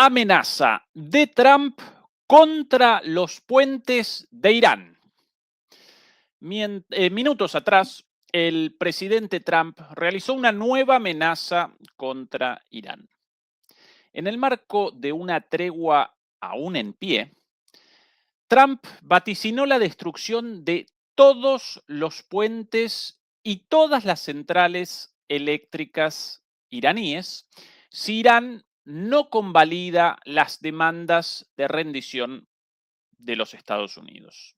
Amenaza de Trump contra los puentes de Irán. Minutos atrás, el presidente Trump realizó una nueva amenaza contra Irán. En el marco de una tregua aún en pie, Trump vaticinó la destrucción de todos los puentes y todas las centrales eléctricas iraníes si Irán no convalida las demandas de rendición de los Estados Unidos.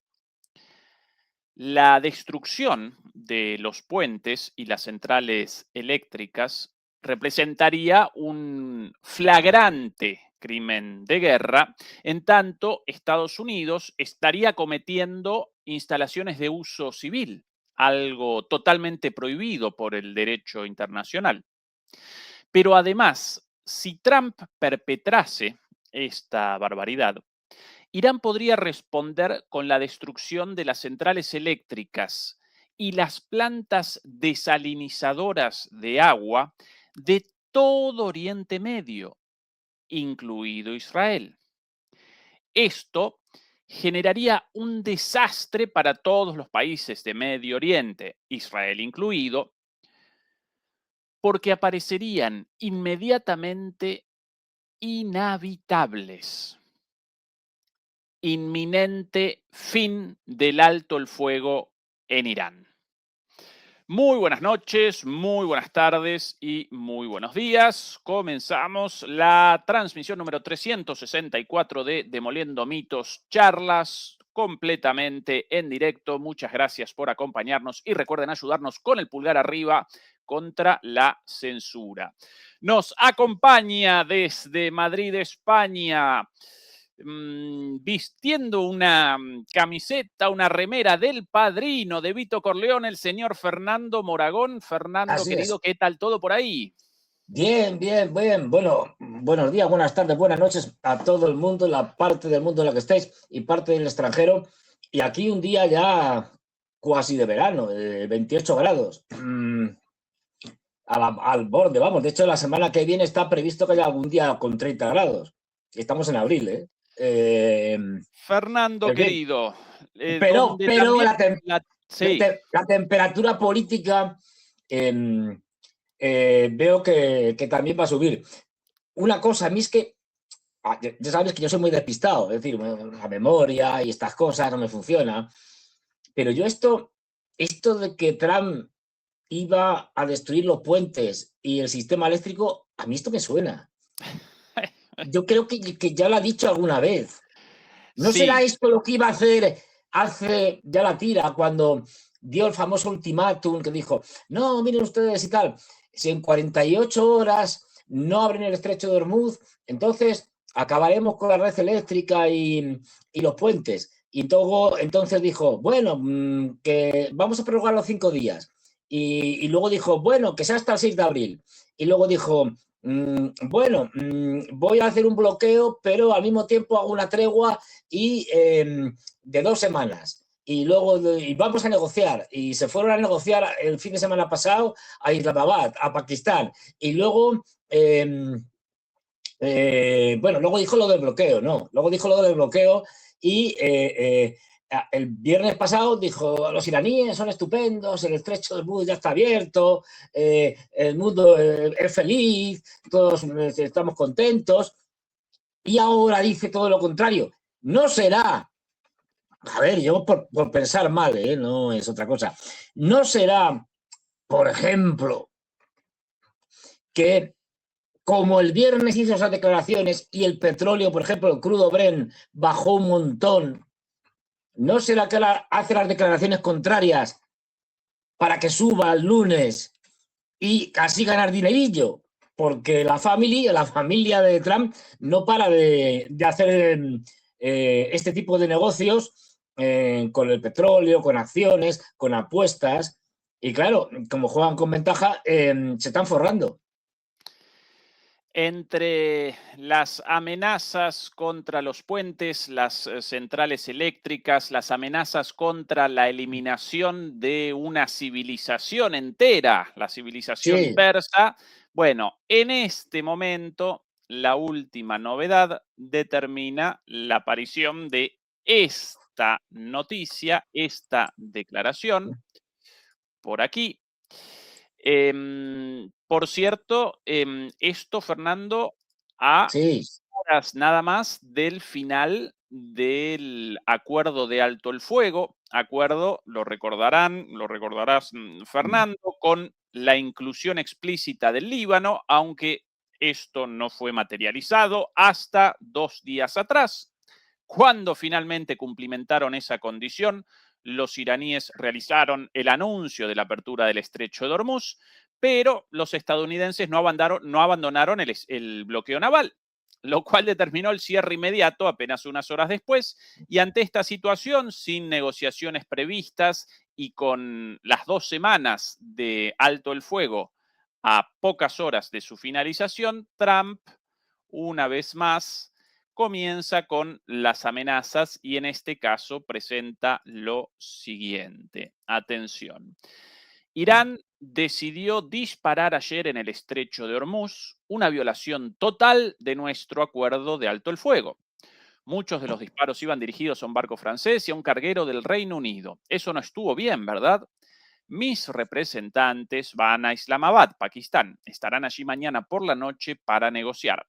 La destrucción de los puentes y las centrales eléctricas representaría un flagrante crimen de guerra, en tanto Estados Unidos estaría cometiendo instalaciones de uso civil, algo totalmente prohibido por el derecho internacional. Pero además, si Trump perpetrase esta barbaridad, Irán podría responder con la destrucción de las centrales eléctricas y las plantas desalinizadoras de agua de todo Oriente Medio, incluido Israel. Esto generaría un desastre para todos los países de Medio Oriente, Israel incluido, porque aparecerían inmediatamente inhabitables. Inminente fin del alto el fuego en Irán. Muy buenas noches, muy buenas tardes y muy buenos días. Comenzamos la transmisión número 364 de Demoliendo Mitos, charlas completamente en directo. Muchas gracias por acompañarnos y recuerden ayudarnos con el pulgar arriba contra la censura. Nos acompaña desde Madrid, España, vistiendo una camiseta, una remera del Padrino de Vito Corleone, el señor Fernando Moragón. Fernando, Así querido, es. ¿qué tal todo por ahí? Bien, bien, bien. Bueno, buenos días, buenas tardes, buenas noches a todo el mundo, la parte del mundo en la que estéis y parte del extranjero. Y aquí un día ya casi de verano, 28 grados. Al borde, vamos. De hecho, la semana que viene está previsto que haya algún día con 30 grados. Estamos en abril, ¿eh? Fernando, En fin, querido, pero, donde pero también la, tem- sí, la temperatura política veo que también va a subir. Una cosa, a mí es que ya sabes que yo soy muy despistado, es decir, la memoria y estas cosas no me funciona, pero yo esto de que Trump iba a destruir los puentes y el sistema eléctrico, a mí esto me suena. Yo creo que ya lo ha dicho alguna vez. ¿No será sí, esto lo que iba a hacer hace ya la tira cuando dio el famoso ultimátum que dijo, no, miren ustedes y tal, si en 48 horas no abren el estrecho de Hormuz, entonces acabaremos con la red eléctrica y los puentes. Y todo, entonces dijo, bueno, que vamos a prorrogar los 5 días. Luego dijo, bueno, que sea hasta el 6 de abril. Y luego dijo, bueno, voy a hacer un bloqueo, pero al mismo tiempo hago una tregua y de 2 semanas. Y luego vamos a negociar. Y se fueron a negociar el fin de semana pasado a Islamabad, a Pakistán. Y luego, bueno, luego dijo lo del bloqueo, ¿no? Luego dijo lo del bloqueo y el viernes pasado dijo, los iraníes son estupendos, el estrecho del Hormuz ya está abierto, el mundo es feliz, todos estamos contentos. Y ahora dice todo lo contrario. No será, a ver, yo por pensar mal, no es otra cosa, no será, por ejemplo, que como el viernes hizo esas declaraciones y el petróleo, por ejemplo, el crudo Brent bajó un montón, ¿no será que ahora hace las declaraciones contrarias para que suba el lunes y así ganar dinerillo? Porque la familia de Trump no para de hacer este tipo de negocios con el petróleo, con acciones, con apuestas. Y claro, como juegan con ventaja, se están forrando. entre las amenazas contra los puentes, las centrales eléctricas, las amenazas contra la eliminación de una civilización entera, la civilización Sí, persa, bueno, en este momento la última novedad determina la aparición de esta noticia, esta declaración, por aquí. Por cierto, esto, Fernando, a Sí, horas nada más del final del acuerdo de alto el fuego, acuerdo, lo recordarás, Fernando, con la inclusión explícita del Líbano, aunque esto no fue materializado hasta 2 días atrás. Cuando finalmente cumplimentaron esa condición, los iraníes realizaron el anuncio de la apertura del estrecho de Hormuz, pero los estadounidenses no abandonaron el bloqueo naval, lo cual determinó el cierre inmediato apenas unas horas después. Y ante esta situación, sin negociaciones previstas y con las 2 semanas de alto el fuego a pocas horas de su finalización, Trump, una vez más, comienza con las amenazas y en este caso presenta lo siguiente. Atención. Irán decidió disparar ayer en el estrecho de Hormuz, una violación total de nuestro acuerdo de alto el fuego. Muchos de los disparos iban dirigidos a un barco francés y a un carguero del Reino Unido. Eso no estuvo bien, ¿verdad? Mis representantes van a Islamabad, Pakistán. Estarán allí mañana por la noche para negociar.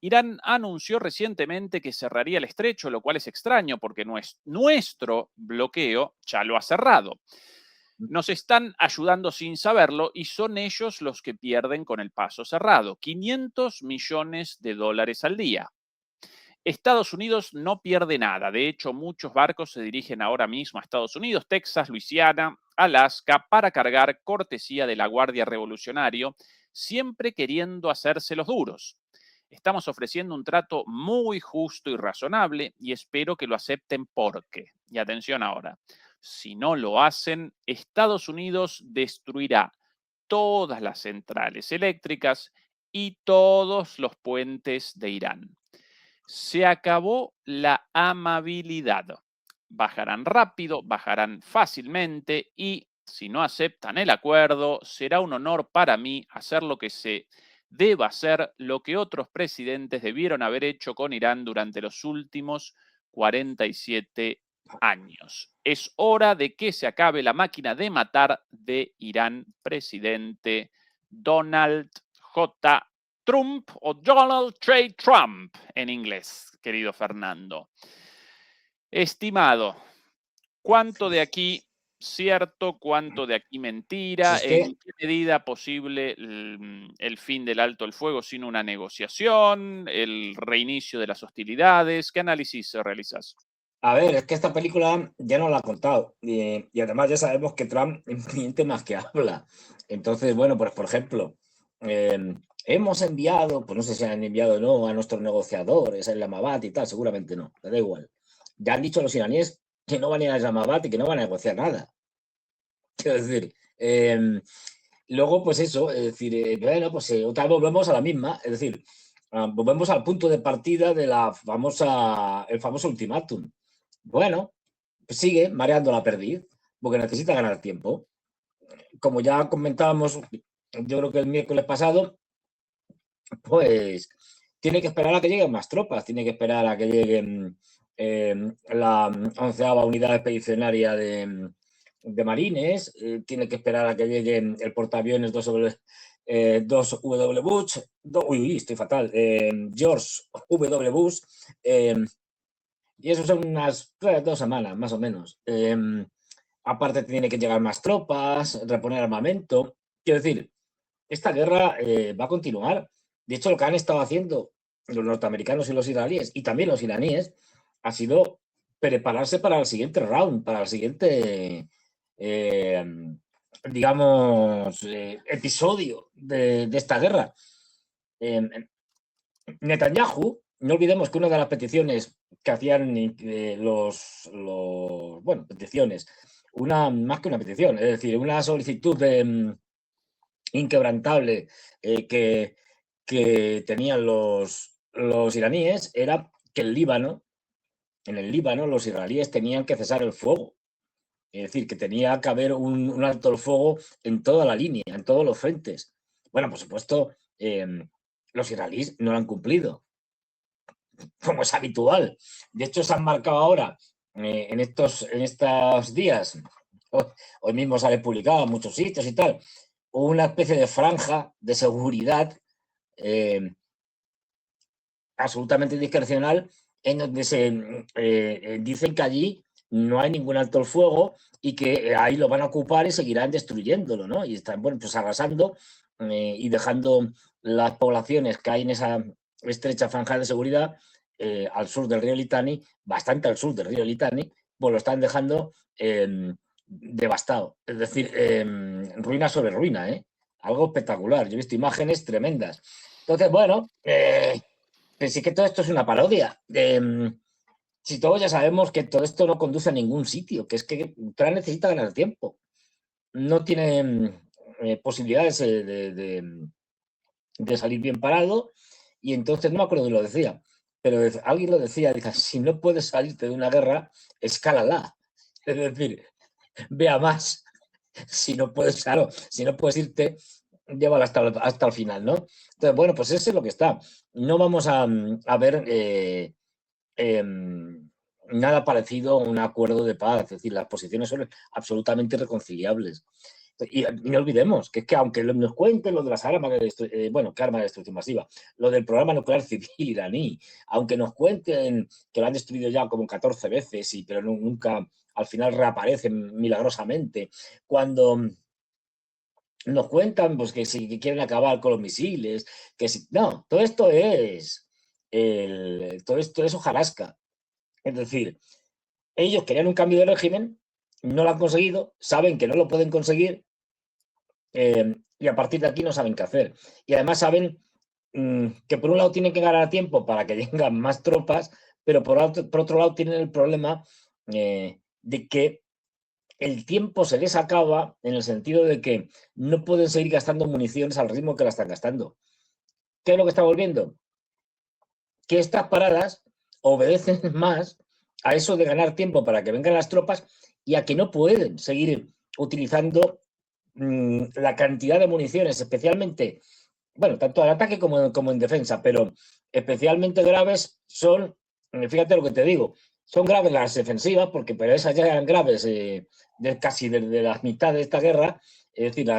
Irán anunció recientemente que cerraría el estrecho, lo cual es extraño porque nuestro bloqueo ya lo ha cerrado. Nos están ayudando sin saberlo y son ellos los que pierden con el paso cerrado. 500 millones de dólares al día. Estados Unidos no pierde nada. De hecho, muchos barcos se dirigen ahora mismo a Estados Unidos, Texas, Luisiana, Alaska, para cargar cortesía de la Guardia Revolucionario, siempre queriendo hacerse los duros. Estamos ofreciendo un trato muy justo y razonable y espero que lo acepten porque, y atención ahora, si no lo hacen, Estados Unidos destruirá todas las centrales eléctricas y todos los puentes de Irán. Se acabó la amabilidad. Bajarán rápido, bajarán fácilmente y si no aceptan el acuerdo, será un honor para mí hacer lo que se deba hacer, lo que otros presidentes debieron haber hecho con Irán durante los últimos 47 años. Es hora de que se acabe la máquina de matar de Irán, presidente Donald J. Trump o Donald J. Trump en inglés, querido Fernando. Estimado, ¿cuánto de aquí cierto, cuánto de aquí si mentira? es que, ¿En qué medida posible el fin del alto el fuego sin una negociación? ¿El reinicio de las hostilidades? ¿Qué análisis realizas? a ver, es que esta película ya no la ha contado y además ya sabemos que Trump miente más que habla. Entonces, bueno, pues por ejemplo, hemos enviado, pues no sé si han enviado o no a nuestros negociadores a Islamabad y tal, seguramente no, me da igual. Ya han dicho los iraníes que no van a ir a Islamabad y que no van a negociar nada. Quiero decir, luego, pues eso, es decir, bueno, pues otra vez volvemos a la misma, es decir, volvemos al punto de partida de el famoso ultimátum. Bueno, pues sigue mareando la perdiz, porque necesita ganar tiempo. Como ya comentábamos, yo creo que el miércoles pasado, pues tiene que esperar a que lleguen más tropas, tiene que esperar a que lleguen la 11ª unidad expedicionaria de marines, tiene que esperar a que lleguen el portaaviones 2W Bush, uy, estoy fatal, George W. Bush, y eso son unas 2 semanas, más o menos. Aparte tiene que llegar más tropas, reponer armamento. Quiero decir, esta guerra va a continuar. De hecho, lo que han estado haciendo los norteamericanos y los israelíes, y también los iraníes, ha sido prepararse para el siguiente round, para el siguiente, digamos, episodio de esta guerra. Netanyahu, no olvidemos que una de las peticiones que hacían bueno, peticiones, más que una petición, es decir, una solicitud inquebrantable que tenían los iraníes era que en el Líbano, los israelíes tenían que cesar el fuego. Es decir, que tenía que haber un alto el fuego en toda la línea, en todos los frentes. Bueno, por supuesto, los iraníes no lo han cumplido, como es habitual. De hecho, se han marcado ahora, en estos días, hoy mismo sale publicado en muchos sitios y tal, una especie de franja de seguridad absolutamente discrecional, en donde se dicen que allí no hay ningún alto el fuego y que ahí lo van a ocupar y seguirán destruyéndolo, ¿no? Y están, bueno, pues arrasando y dejando las poblaciones que hay en esa estrecha franja de seguridad al sur del río Litani, bastante al sur del río Litani, pues lo están dejando devastado. Es decir, ruina sobre ruina, ¿eh? Algo espectacular. Yo he visto imágenes tremendas. Entonces, bueno, pero sí que todo esto es una parodia. Si todos ya sabemos que todo esto no conduce a ningún sitio, que es que Trump necesita ganar tiempo. No tiene posibilidades de salir bien parado, y entonces no me acuerdo quién lo decía, pero alguien lo decía, dice, si no puedes salirte de una guerra, escálala. Es decir, vea más. Si no puedes, claro, si no puedes irte, llévala hasta el final, ¿no? Entonces, bueno, pues eso es lo que está. No vamos a ver nada parecido a un acuerdo de paz, es decir, las posiciones son absolutamente irreconciliables. Y no olvidemos que es que aunque nos cuenten lo de las armas bueno, que armas de destrucción masiva, lo del programa nuclear civil iraní, aunque nos cuenten que lo han destruido ya como 14 veces, pero nunca al final reaparecen milagrosamente, cuando nos cuentan pues, que si quieren acabar con los misiles, que si... No, todo esto es hojarasca. Es decir, ellos querían un cambio de régimen, no lo han conseguido, saben que no lo pueden conseguir, y a partir de aquí no saben qué hacer. Y además saben que por un lado tienen que ganar tiempo para que vengan más tropas, pero por otro lado tienen el problema de que el tiempo se les acaba, en el sentido de que no pueden seguir gastando municiones al ritmo que la están gastando. ¿Qué es lo que está volviendo? Que estas paradas obedecen más a eso de ganar tiempo para que vengan las tropas y a que no pueden seguir utilizando la cantidad de municiones, especialmente, bueno, tanto al ataque como en defensa, pero especialmente graves son, fíjate lo que te digo, son graves las defensivas, porque pero esas ya eran graves casi desde la mitad de esta guerra, es decir,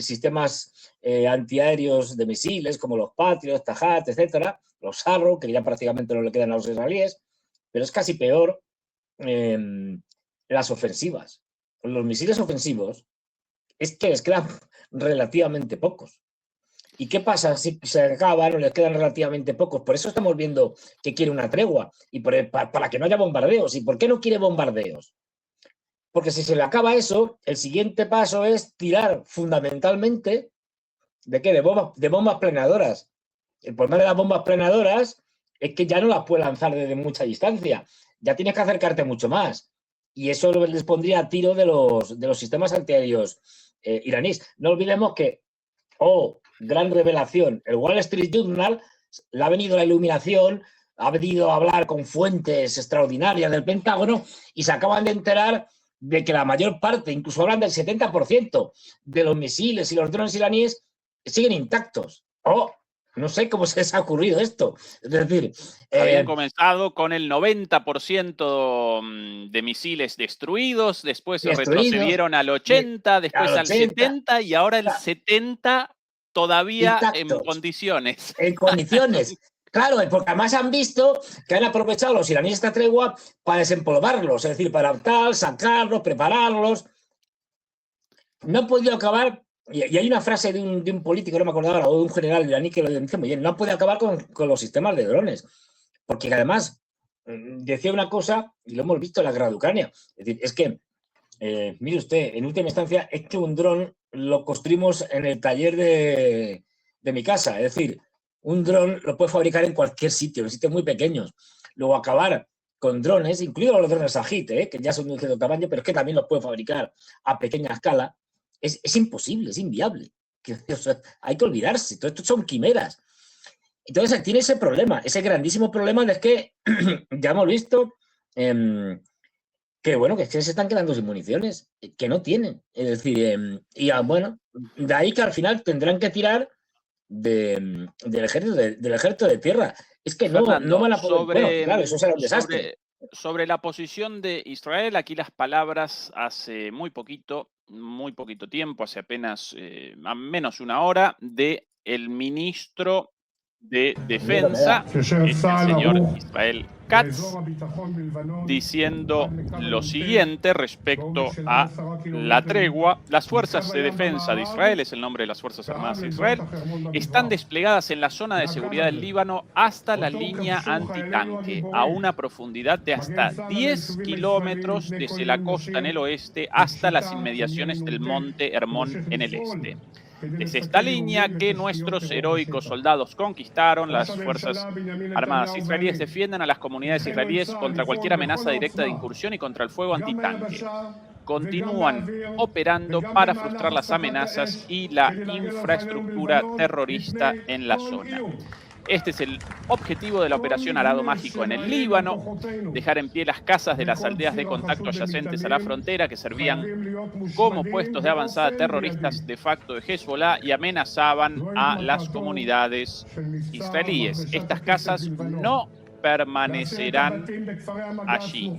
sistemas antiaéreos de misiles como los Patriot, Tajat, etcétera, los Arrow, que ya prácticamente no le quedan a los israelíes, pero es casi peor las ofensivas. Los misiles ofensivos es que les quedan relativamente pocos. ¿Y qué pasa si se acaban o les quedan relativamente pocos? Por eso estamos viendo que quiere una tregua, y para que no haya bombardeos. ¿Y por qué no quiere bombardeos? Porque si se le acaba eso, el siguiente paso es tirar fundamentalmente ¿de qué? De bombas planeadoras. El problema de las bombas planeadoras es que ya no las puedes lanzar desde mucha distancia. Ya tienes que acercarte mucho más. Y eso les pondría a tiro de los sistemas antiaéreos iraníes. No olvidemos que, gran revelación, el Wall Street Journal le ha venido la iluminación, ha venido a hablar con fuentes extraordinarias del Pentágono y se acaban de enterar de que la mayor parte, incluso hablan del 70% de los misiles y los drones iraníes siguen intactos. No sé cómo se les ha ocurrido esto. Es decir, habían comenzado con el 90% de misiles destruidos, después retrocedieron al 80%, después al 70% y ahora el 70% todavía intactos, en condiciones. En condiciones. Claro, porque además han visto que han aprovechado los iraníes esta tregua para desempolvarlos, es decir, para sacarlos, prepararlos. No han podido acabar, y hay una frase de un político, no me acuerdo ahora, o de un general iraní que lo dice muy bien, no han podido acabar con los sistemas de drones, porque además decía una cosa, y lo hemos visto en la guerra de Ucrania, es decir, es que, mire usted, en última instancia, es que un dron lo construimos en el taller de mi casa, es decir, un dron lo puede fabricar en cualquier sitio, en sitios muy pequeños. Luego acabar con drones, incluidos los drones Agit, que ya son de un cierto tamaño, pero es que también los puede fabricar a pequeña escala, es imposible, es inviable. O sea, hay que olvidarse, todo esto son quimeras. Entonces tiene ese problema, ese grandísimo problema de que ya hemos visto que bueno, que es que se están quedando sin municiones, que no tienen. Es decir, y bueno, de ahí que al final tendrán que tirar del ejército de tierra. Es que no Fernando, van a poder. Bueno, claro, eso será un desastre. sobre la posición de Israel, aquí las palabras hace muy poquito tiempo, hace apenas menos de una hora, de el ministro de Defensa, es el señor Israel Katz, diciendo lo siguiente respecto a la tregua. Las fuerzas de defensa de Israel, es el nombre de las Fuerzas Armadas de Israel, están desplegadas en la zona de seguridad del Líbano hasta la línea antitanque, a una profundidad de hasta 10 kilómetros desde la costa en el oeste hasta las inmediaciones del monte Hermón en el este. Es esta línea que nuestros heroicos soldados conquistaron. Las Fuerzas Armadas israelíes defienden a las comunidades israelíes contra cualquier amenaza directa de incursión y contra el fuego antitanque. Continúan operando para frustrar las amenazas y la infraestructura terrorista en la zona. Este es el objetivo de la operación Arado Mágico en el Líbano: dejar en pie las casas de las aldeas de contacto adyacentes a la frontera que servían como puestos de avanzada terroristas de facto de Hezbollah y amenazaban a las comunidades israelíes. Estas casas no permanecerán allí.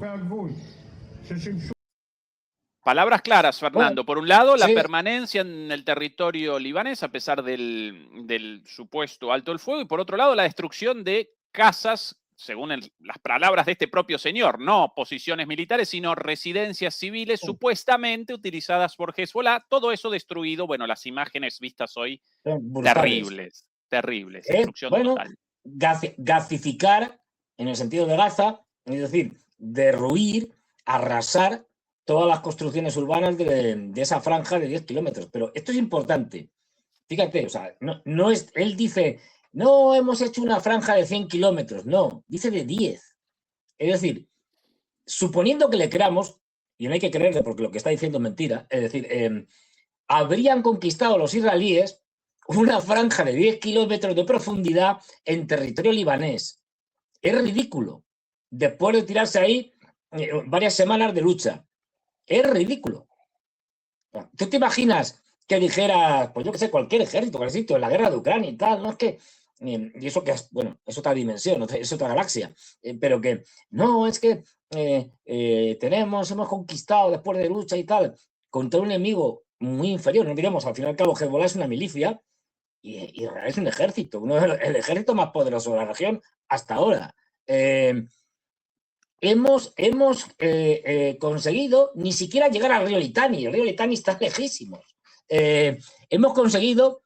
Palabras claras, Fernando. Por un lado, la permanencia en el territorio libanés a pesar del supuesto alto el fuego, y por otro lado, la destrucción de casas, según las palabras de este propio señor, no posiciones militares, sino residencias civiles supuestamente utilizadas por Hezbollah. Todo eso destruido. Bueno, las imágenes vistas hoy, terribles. Destrucción total. Gazificar, en el sentido de Gaza, es decir, derruir, arrasar todas las construcciones urbanas de esa franja de 10 kilómetros. Pero esto es importante. Fíjate, o sea, no es, él dice, no hemos hecho una franja de 100 kilómetros. No, dice de 10. Es decir, suponiendo que le creamos, y no hay que creerle porque lo que está diciendo es mentira, es decir, habrían conquistado los israelíes una franja de 10 kilómetros de profundidad en territorio libanés. Es ridículo. Después de tirarse ahí varias semanas de lucha. Es ridículo. ¿Tú te imaginas que dijera, pues yo qué sé, cualquier ejército en la guerra de Ucrania y tal? No es que, y eso que es, bueno, es otra dimensión, es otra galaxia, pero que no, es que hemos conquistado después de lucha y tal, contra un enemigo muy inferior. No diremos, al fin y al cabo, Hezbollah es una milicia y Israel es un ejército, el ejército más poderoso de la región hasta ahora. Hemos conseguido ni siquiera llegar al río Litani. El río Litani está lejísimos. Hemos conseguido,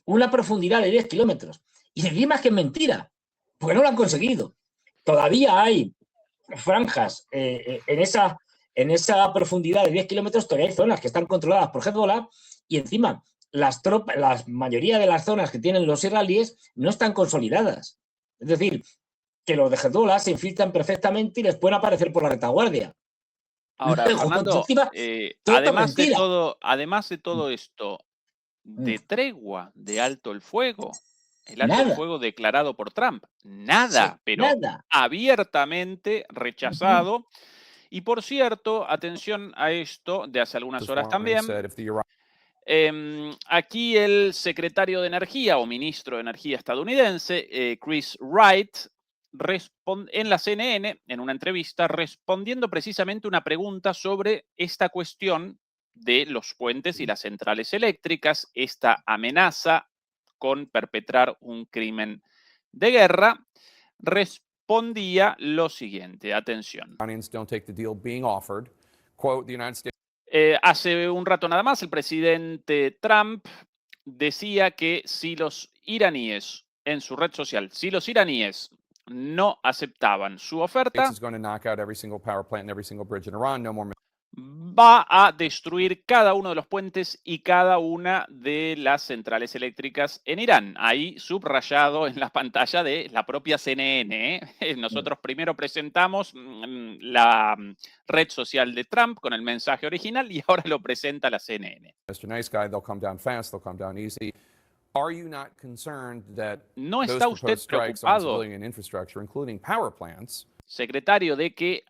una profundidad de 10 kilómetros. Y encima es que es mentira, porque no lo han conseguido. Todavía hay franjas en esa profundidad de 10 kilómetros, todavía hay zonas que están controladas por Hezbollah, y encima la mayoría de las zonas que tienen los israelíes no están consolidadas. Es decir, que los de Hezbollah se infiltran perfectamente y les pueden aparecer por la retaguardia. Ahora, Fernando, además de todo esto, de tregua de alto el fuego declarado por Trump, nada, pero abiertamente rechazado. Y por cierto, atención a esto de hace algunas horas también. Aquí el secretario de Energía o ministro de Energía estadounidense, Chris Wright, en la CNN, en una entrevista, respondiendo precisamente una pregunta sobre esta cuestión de los puentes y las centrales eléctricas, esta amenaza con perpetrar un crimen de guerra, respondía lo siguiente, atención. Hace un rato nada más, el presidente Trump decía que si los iraníes, en su red social, si los iraníes no aceptaban su oferta, va a destruir cada uno de los puentes y cada una de las centrales eléctricas en Irán. Ahí subrayado en la pantalla de la propia CNN. Nosotros primero presentamos la red social de Trump con el mensaje original y ahora lo presenta la CNN. Are you not concerned that ¿No those está usted proposed strikes on preocupado, civilian infrastructure, including power plants, secretario, de que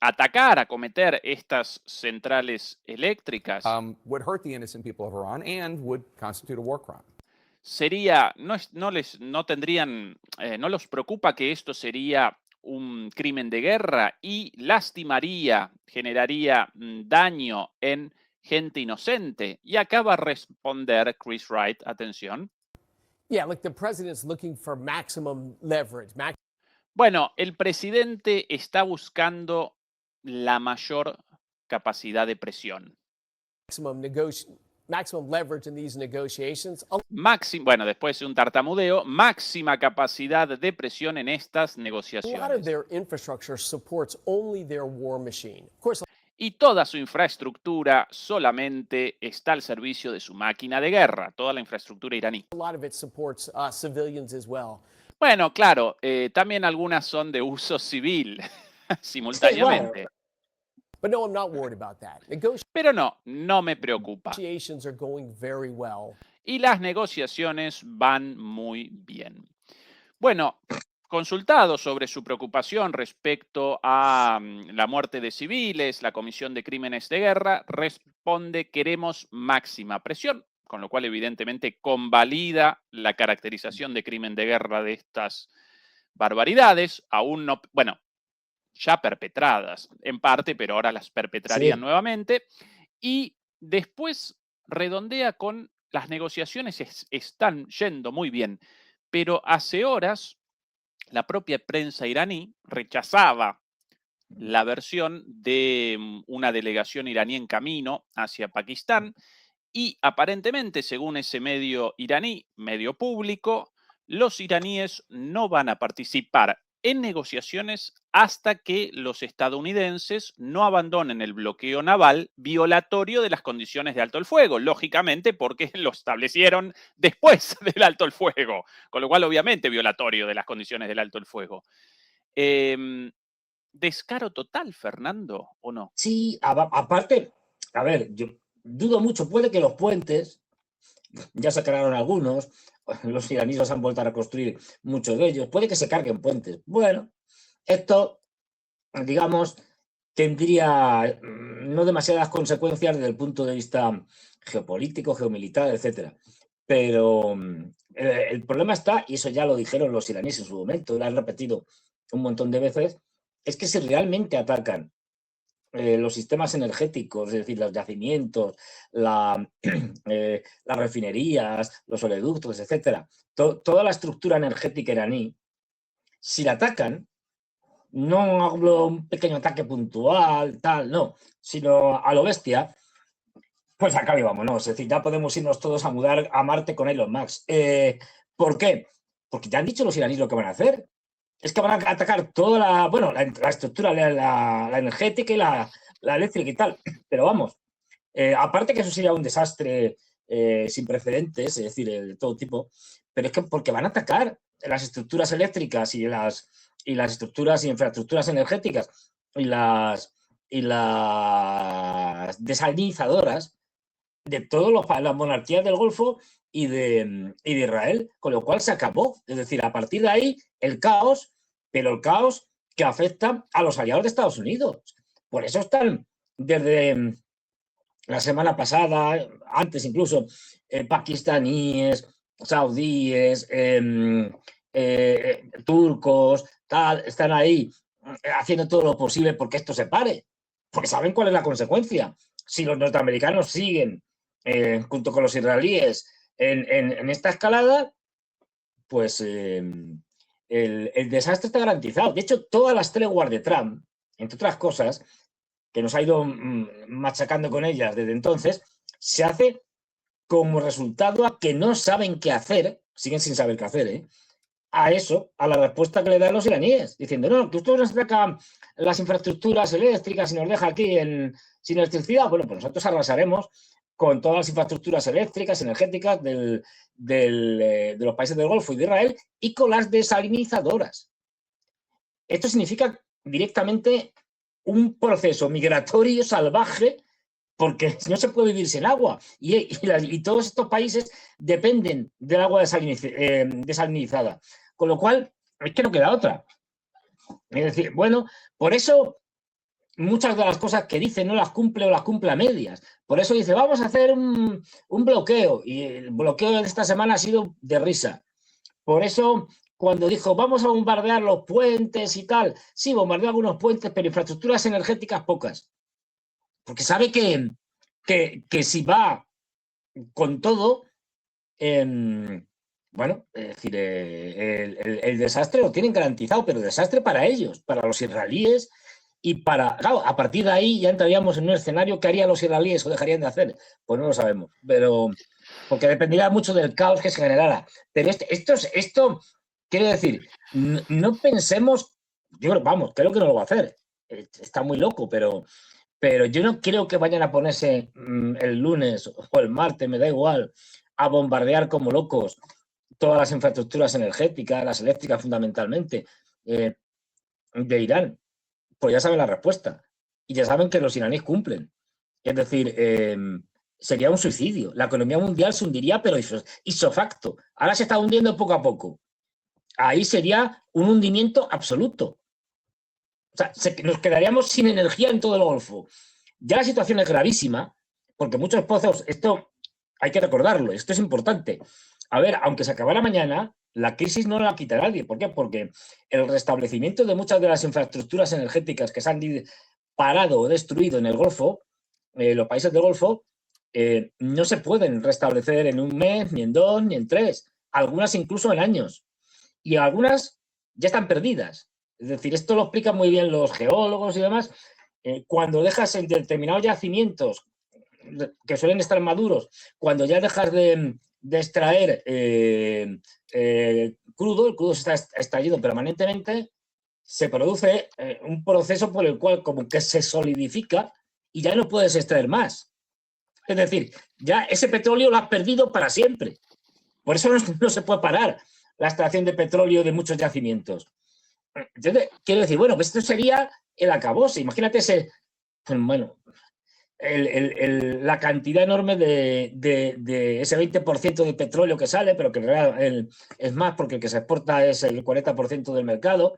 atacar, acometer estas centrales eléctricas would hurt the innocent people of Iran and would constitute a war crime? sería, no los preocupa que esto sería un crimen de guerra y lastimaría, generaría daño en gente inocente? Y acá va a responder Chris Wright, atención. Yeah, look, the president's looking for maximum leverage. Bueno, el presidente está buscando la mayor capacidad de presión. Maximum leverage in these negotiations. Bueno, después de un tartamudeo, máxima capacidad de presión en estas A lot of negociaciones. their infrastructure supports only their war machine. Of course, Y toda su infraestructura solamente está al servicio de su máquina de guerra, toda la infraestructura iraní. a lot of it supports civilians as well. Bueno, claro, también algunas son de uso civil simultáneamente. But no, I'm not worried about that. Pero no me preocupa. Negotiations are going very well. Y las negociaciones van muy bien. Bueno, consultado sobre su preocupación respecto a la muerte de civiles, la comisión de crímenes de guerra, responde: queremos máxima presión, con lo cual evidentemente convalida la caracterización de crimen de guerra de estas barbaridades, aún no, bueno, ya perpetradas en parte, pero ahora las perpetrarían nuevamente. Y después redondea con: las negociaciones están yendo muy bien, pero hace horas la propia prensa iraní rechazaba la versión de una delegación iraní en camino hacia Pakistán y aparentemente, según ese medio iraní, medio público, los iraníes no van a participar en negociaciones hasta que los estadounidenses no abandonen el bloqueo naval violatorio de las condiciones de alto el fuego, lógicamente porque lo establecieron después del alto el fuego, con lo cual obviamente violatorio de las condiciones del alto el fuego. ¿Descaro total, Fernando, o no? Sí, aparte, a ver, yo dudo mucho, puede que los puentes, ya se cargaron algunos, los iraníes han vuelto a reconstruir muchos de ellos, puede que se carguen puentes. Bueno, esto, digamos, tendría no demasiadas consecuencias desde el punto de vista geopolítico, geomilitar, etcétera. Pero el problema está, y eso ya lo dijeron los iraníes en su momento, lo han repetido un montón de veces, es que si realmente atacan los sistemas energéticos, es decir, los yacimientos, las refinerías, los oleoductos, etcétera, toda la estructura energética iraní, si la atacan, no hablo un pequeño ataque puntual, tal, no, sino a lo bestia, pues acá y vámonos. Es decir, ya podemos irnos todos a mudar a Marte con Elon Musk. ¿Por qué? Porque ya han dicho los iraníes lo que van a hacer. Es que van a atacar toda la estructura, la energética y la eléctrica y tal. Pero vamos, aparte que eso sería un desastre sin precedentes, es decir, de todo tipo, pero es que porque van a atacar las estructuras eléctricas y las estructuras y infraestructuras energéticas y las desalinizadoras de todas las monarquías del Golfo y de Israel, con lo cual se acabó. Es decir, a partir de ahí, el caos, pero el caos que afecta a los aliados de Estados Unidos. Por eso están desde la semana pasada, antes incluso, pakistaníes, saudíes, turcos, tal, están ahí haciendo todo lo posible porque esto se pare, porque saben cuál es la consecuencia. Si los norteamericanos siguen junto con los israelíes en esta escalada, pues el desastre está garantizado. De hecho, todas las treguas de Trump, entre otras cosas, que nos ha ido machacando con ellas desde entonces, se hace como resultado a que no saben qué hacer, siguen sin saber qué hacer, a eso, a la respuesta que le dan los iraníes, diciendo: no, que ustedes nos atacan las infraestructuras eléctricas y nos deja aquí sin electricidad. Bueno, pues nosotros arrasaremos con todas las infraestructuras eléctricas, energéticas de los países del Golfo y de Israel y con las desalinizadoras. Esto significa directamente un proceso migratorio salvaje porque no se puede vivir sin agua. Y todos estos países dependen del agua desalinizada. Con lo cual, es que no queda otra. Es decir, bueno, por eso muchas de las cosas que dice no las cumple o las cumple a medias. Por eso dice, vamos a hacer un bloqueo. Y el bloqueo de esta semana ha sido de risa. Por eso, cuando dijo, vamos a bombardear los puentes y tal, sí, bombardeó algunos puentes, pero infraestructuras energéticas pocas. Porque sabe que si va con todo, bueno, es decir, el desastre lo tienen garantizado, pero desastre para ellos, para los israelíes y para... Claro, a partir de ahí ya entraríamos en un escenario que harían los israelíes o dejarían de hacer. Pues no lo sabemos, pero... Porque dependería mucho del caos que se generara. Pero esto quiero decir, no pensemos... Yo creo que no lo va a hacer. Está muy loco, pero yo no creo que vayan a ponerse el lunes o el martes, me da igual, a bombardear como locos todas las infraestructuras energéticas, las eléctricas fundamentalmente, de Irán. Pues ya saben la respuesta. Y ya saben que los iraníes cumplen. Es decir, sería un suicidio. La economía mundial se hundiría, pero ipso facto. Ahora se está hundiendo poco a poco. Ahí sería un hundimiento absoluto. O sea, nos quedaríamos sin energía en todo el Golfo. Ya la situación es gravísima, porque muchos pozos, esto hay que recordarlo, esto es importante. A ver, aunque se acabara mañana, la crisis no la quita nadie. ¿Por qué? Porque el restablecimiento de muchas de las infraestructuras energéticas que se han parado o destruido en el Golfo, los países del Golfo, no se pueden restablecer en un mes, ni en 2, ni en 3. Algunas incluso en años. Y algunas ya están perdidas. Es decir, esto lo explican muy bien los geólogos y demás. Cuando dejas en determinados yacimientos que suelen estar maduros, cuando ya dejas de extraer crudo, el crudo se está extrayendo permanentemente, se produce un proceso por el cual como que se solidifica y ya no puedes extraer más. Es decir, ya ese petróleo lo has perdido para siempre. Por eso no se puede parar la extracción de petróleo de muchos yacimientos. Entonces, quiero decir, bueno, pues esto sería el acabose. Imagínate la cantidad enorme de ese 20% de petróleo que sale, pero que en realidad es más porque el que se exporta es el 40% del mercado.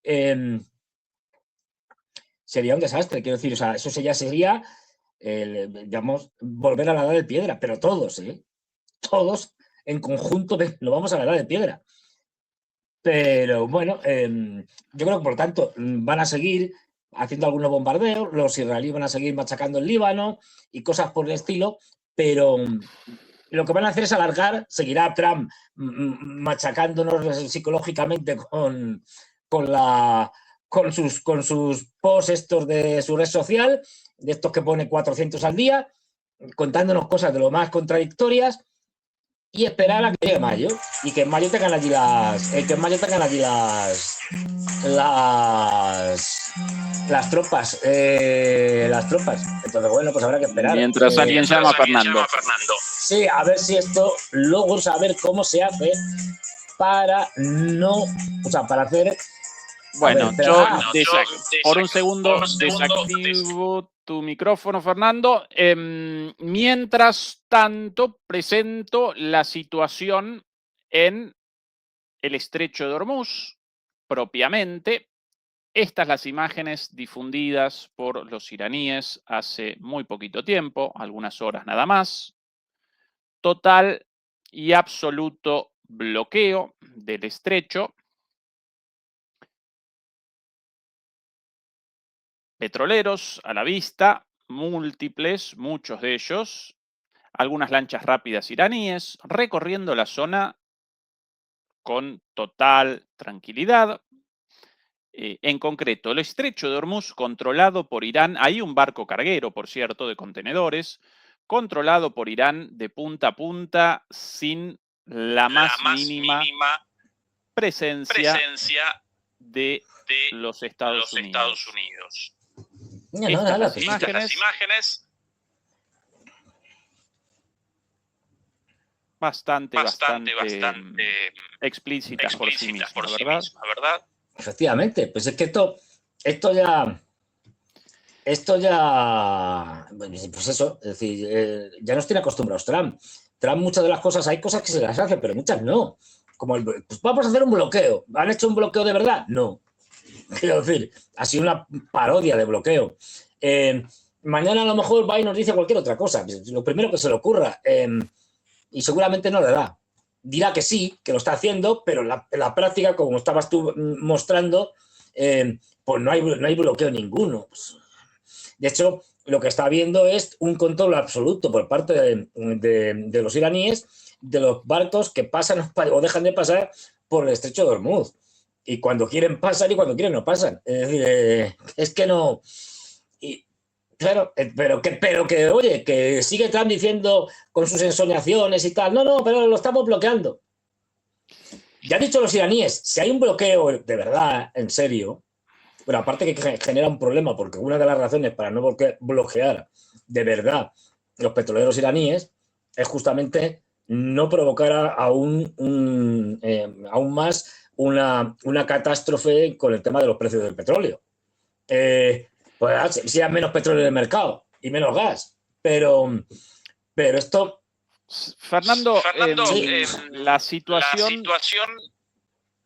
Sería un desastre, quiero decir, o sea, eso ya sería, digamos, volver a la edad de piedra, pero todos en conjunto lo vamos a la edad de piedra. Pero bueno, yo creo que por lo tanto van a seguir haciendo algunos bombardeos, los israelíes van a seguir machacando el Líbano y cosas por el estilo, pero lo que van a hacer es alargar, seguirá Trump machacándonos psicológicamente con sus posts estos de su red social, de estos que pone 400 al día, contándonos cosas de lo más contradictorias, y esperar a que llegue mayo y que en mayo tengan allí las tropas. Entonces, bueno, pues habrá que esperar. Mientras alguien llama a Fernando. Sí, a ver si esto, luego saber cómo se hace para para hacer... Bueno, por un segundo desactivo tu micrófono, Fernando. Mientras tanto, presento la situación en el Estrecho de Hormuz, propiamente. Estas las imágenes difundidas por los iraníes hace muy poquito tiempo, algunas horas nada más. Total y absoluto bloqueo del estrecho. Petroleros a la vista, múltiples, muchos de ellos, algunas lanchas rápidas iraníes, recorriendo la zona con total tranquilidad. En concreto, el estrecho de Hormuz controlado por Irán, hay un barco carguero, por cierto, de contenedores, controlado por Irán de punta a punta sin la más mínima presencia de los Estados Unidos. Estas imágenes bastante explícitas por sí mismas, ¿verdad? Efectivamente, pues es que esto ya... esto ya, pues eso, es decir, ya nos tiene acostumbrados Trump. Trump muchas de las cosas, hay cosas que se las hace, pero muchas no. Como pues vamos a hacer un bloqueo. ¿Han hecho un bloqueo de verdad? No. Quiero decir, ha sido una parodia de bloqueo. Mañana a lo mejor va y nos dice cualquier otra cosa, lo primero que se le ocurra, y seguramente no le da. Dirá que sí, que lo está haciendo, pero en la práctica, como estabas tú mostrando, pues no hay bloqueo ninguno. De hecho, lo que está habiendo es un control absoluto por parte de los iraníes de los barcos que pasan o dejan de pasar por el estrecho de Hormuz. Y cuando quieren pasan y cuando quieren no pasan. Es decir, es que no... Claro, pero que, oye, que sigue Trump diciendo con sus ensoñaciones y tal. No, pero lo estamos bloqueando. Ya han dicho los iraníes, si hay un bloqueo de verdad, en serio, bueno, aparte que genera un problema, porque una de las razones para no bloquear de verdad los petroleros iraníes es justamente no provocar aún más una catástrofe con el tema de los precios del petróleo. Pues si hay menos petróleo en el mercado y menos gas, pero esto... Fernando, sí. la situación,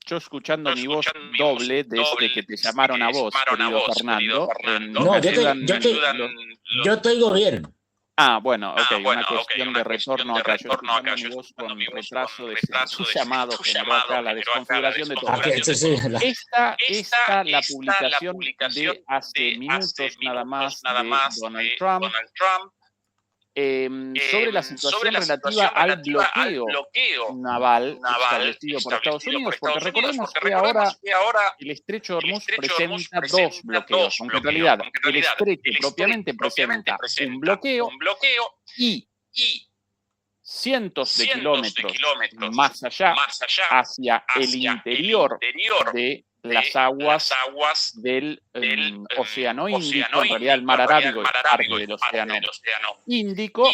yo escuchando mi voz doble desde que te llamaron a vos, querido Fernando. No, yo te oigo bien. Bueno, ok, una cuestión de retorno acá. Yo escuchando mi voz con retraso de tu llamado generó acá la desconfiguración de todo. Sí. Esta, la publicación de hace minutos nada más de Donald Trump sobre la situación relativa al bloqueo naval establecido por Estados Unidos, porque recordemos que ahora el estrecho de Hormuz presenta dos bloqueos, aunque en realidad el estrecho propiamente presenta un bloqueo y cientos de kilómetros más allá hacia el interior de las aguas del Océano Índico, en realidad el Mar Arábigo es parte del Océano Índico.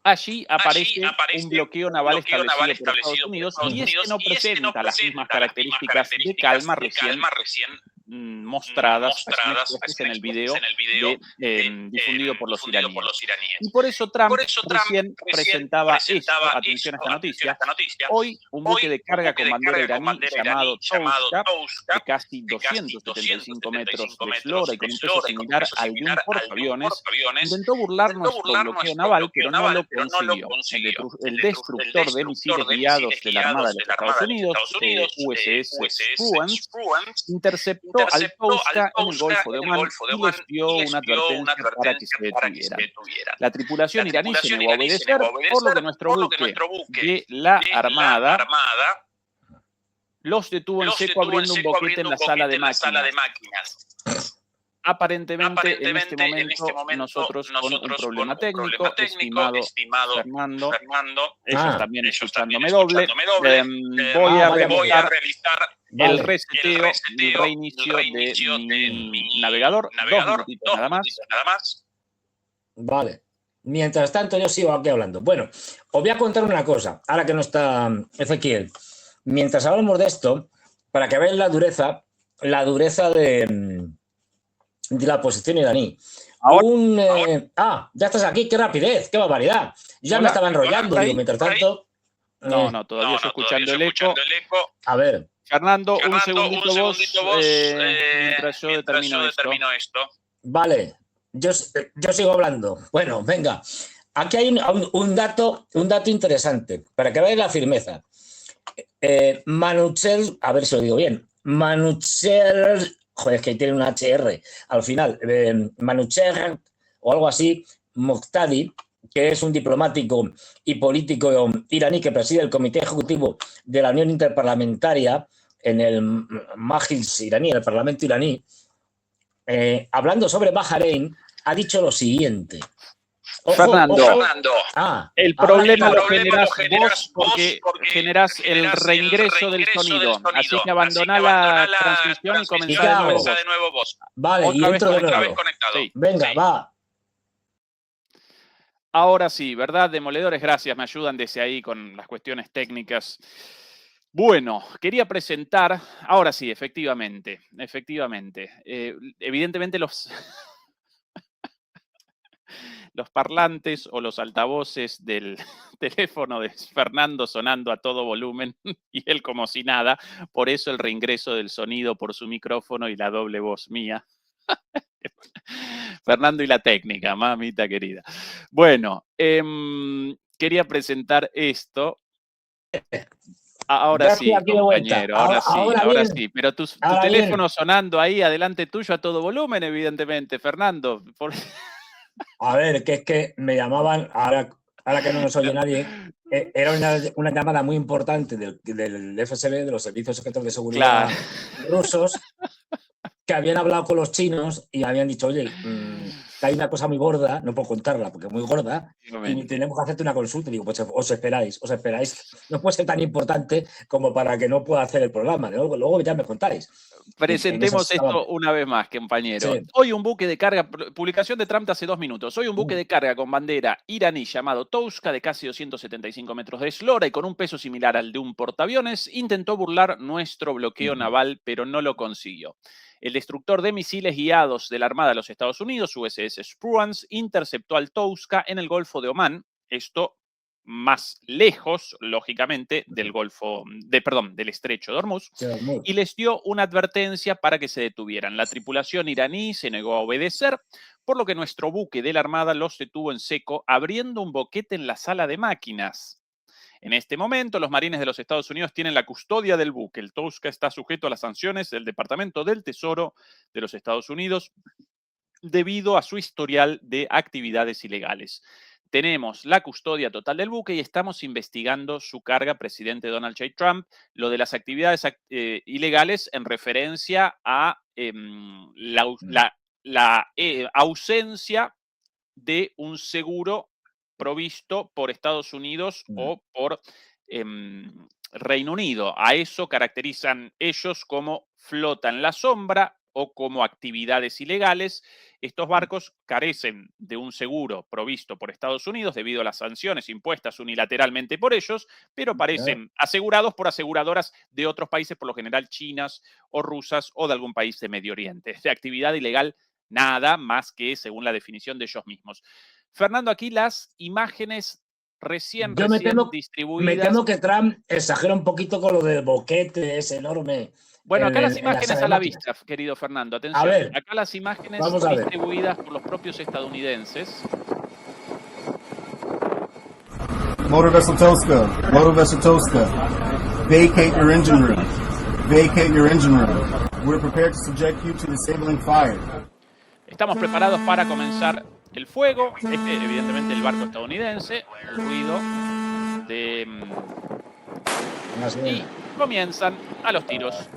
Allí aparece un bloqueo naval establecido por Estados Unidos y este no presenta las mismas características de calma recién mostradas en el video difundido por los iraníes. Y por eso Trump recién presentaba esto, atención a esta noticia. Hoy un buque de carga con bandera iraní llamado Touska, de casi 275 metros de eslora y con un peso similar al de un portaaviones, intentó burlar nuestro bloqueo naval, pero no lo consiguió. El destructor de misiles guiados de la Armada de los Estados Unidos, USS Spruance, interceptó al Touska en el Golfo de Omán y les dio una advertencia para que se detuvieran. La tripulación iraní se negó a obedecer, por lo que nuestro buque de la Armada los detuvo en seco abriendo un boquete en la sala de máquinas. Aparentemente, en este momento, nosotros con un problema técnico, estimado Fernando, ellos también escuchándome doble, voy a realizar el reseteo y reinicio de mi navegador, 2 minutitos nada más. Vale. Mientras tanto, yo sigo aquí hablando. Bueno, os voy a contar una cosa, ahora que no está Ezequiel. Mientras hablamos de esto, para que veáis la dureza de la posición iraní. Ya estás aquí, qué rapidez, qué barbaridad. Ya me estaba enrollando, digo, mientras tanto. No, todavía estoy escuchando el eco. A ver. Fernando, un segundito vos, mientras yo determino esto. Vale, yo sigo hablando. Bueno, venga. Aquí hay un dato interesante, para que veáis la firmeza. Manuchel, a ver si lo digo bien. Manuchel, joder, es que tiene una HR al final. Manuchel, o algo así, Moqtadi, que es un diplomático y político iraní que preside el Comité Ejecutivo de la Unión Interparlamentaria en el Majlis iraní, en el Parlamento iraní, hablando sobre Bahrein, ha dicho lo siguiente. Fernando, el problema lo generás vos porque generás el reingreso del sonido. Así que abandoná la transmisión y comenzá de nuevo vos. Vale, y entro de nuevo. Sí. Venga, va. Ahora sí, ¿verdad? Demoledores, gracias. Me ayudan desde ahí con las cuestiones técnicas. Bueno, quería presentar, ahora sí, efectivamente. Evidentemente los parlantes o los altavoces del teléfono de Fernando sonando a todo volumen y él como si nada. Por eso el reingreso del sonido por su micrófono y la doble voz mía. Fernando y la técnica, mamita querida. Bueno, quería presentar esto. Ahora Ya sí, estoy aquí de vuelta. compañero, ahora sí, Ahora ahora bien, sí. Pero tu ahora bien. teléfono sonando ahí adelante tuyo a todo volumen, evidentemente, Fernando. A ver, que es que me llamaban, ahora que no nos oye nadie, era una llamada muy importante del FSB, de los Servicios Secretos de Claro. Seguridad rusos, que habían hablado con los chinos y habían dicho, oye, que hay una cosa muy gorda, no puedo contarla porque es muy gorda, y tenemos que hacerte una consulta. Y digo, pues os esperáis, no puede ser tan importante como para que no pueda hacer el programa. Luego ya me contáis. Presentemos esto una vez más, compañero. Sí. Hoy un buque de carga, publicación de Trump de hace 2 minutos. Hoy un buque de carga con bandera iraní llamado Touska, de casi 275 metros de eslora y con un peso similar al de un portaaviones, intentó burlar nuestro bloqueo naval, pero no lo consiguió. El destructor de misiles guiados de la Armada de los Estados Unidos, USS Spruance, interceptó al Touska en el Golfo de Omán. Esto más lejos, lógicamente, del del estrecho de Hormuz, y les dio una advertencia para que se detuvieran. La tripulación iraní se negó a obedecer, por lo que nuestro buque de la Armada los detuvo en seco, abriendo un boquete en la sala de máquinas. En este momento, los marines de los Estados Unidos tienen la custodia del buque. El Touska está sujeto a las sanciones del Departamento del Tesoro de los Estados Unidos debido a su historial de actividades ilegales. Tenemos la custodia total del buque y estamos investigando su carga, presidente Donald J. Trump, lo de las actividades ilegales en referencia a la ausencia de un seguro provisto por Estados Unidos o por Reino Unido. A eso caracterizan ellos como flota en la sombra o como actividades ilegales. Estos barcos carecen de un seguro provisto por Estados Unidos debido a las sanciones impuestas unilateralmente por ellos, pero parecen asegurados por aseguradoras de otros países, por lo general chinas o rusas o de algún país de Medio Oriente. De actividad ilegal, nada más que según la definición de ellos mismos. Fernando, aquí las imágenes recién distribuidas. Me temo que Trump exagera un poquito con lo del boquete ese enorme. Bueno, acá las imágenes a la vista, querido Fernando. Atención, a ver, acá las imágenes distribuidas por los propios estadounidenses. Motor Vessel Tosca, vacate your engine room. Vacate your engine room. We're prepared to subject you to disabling fire. Estamos preparados para comenzar el fuego. Evidentemente, el barco estadounidense, el ruido de... y comienzan a los tiros.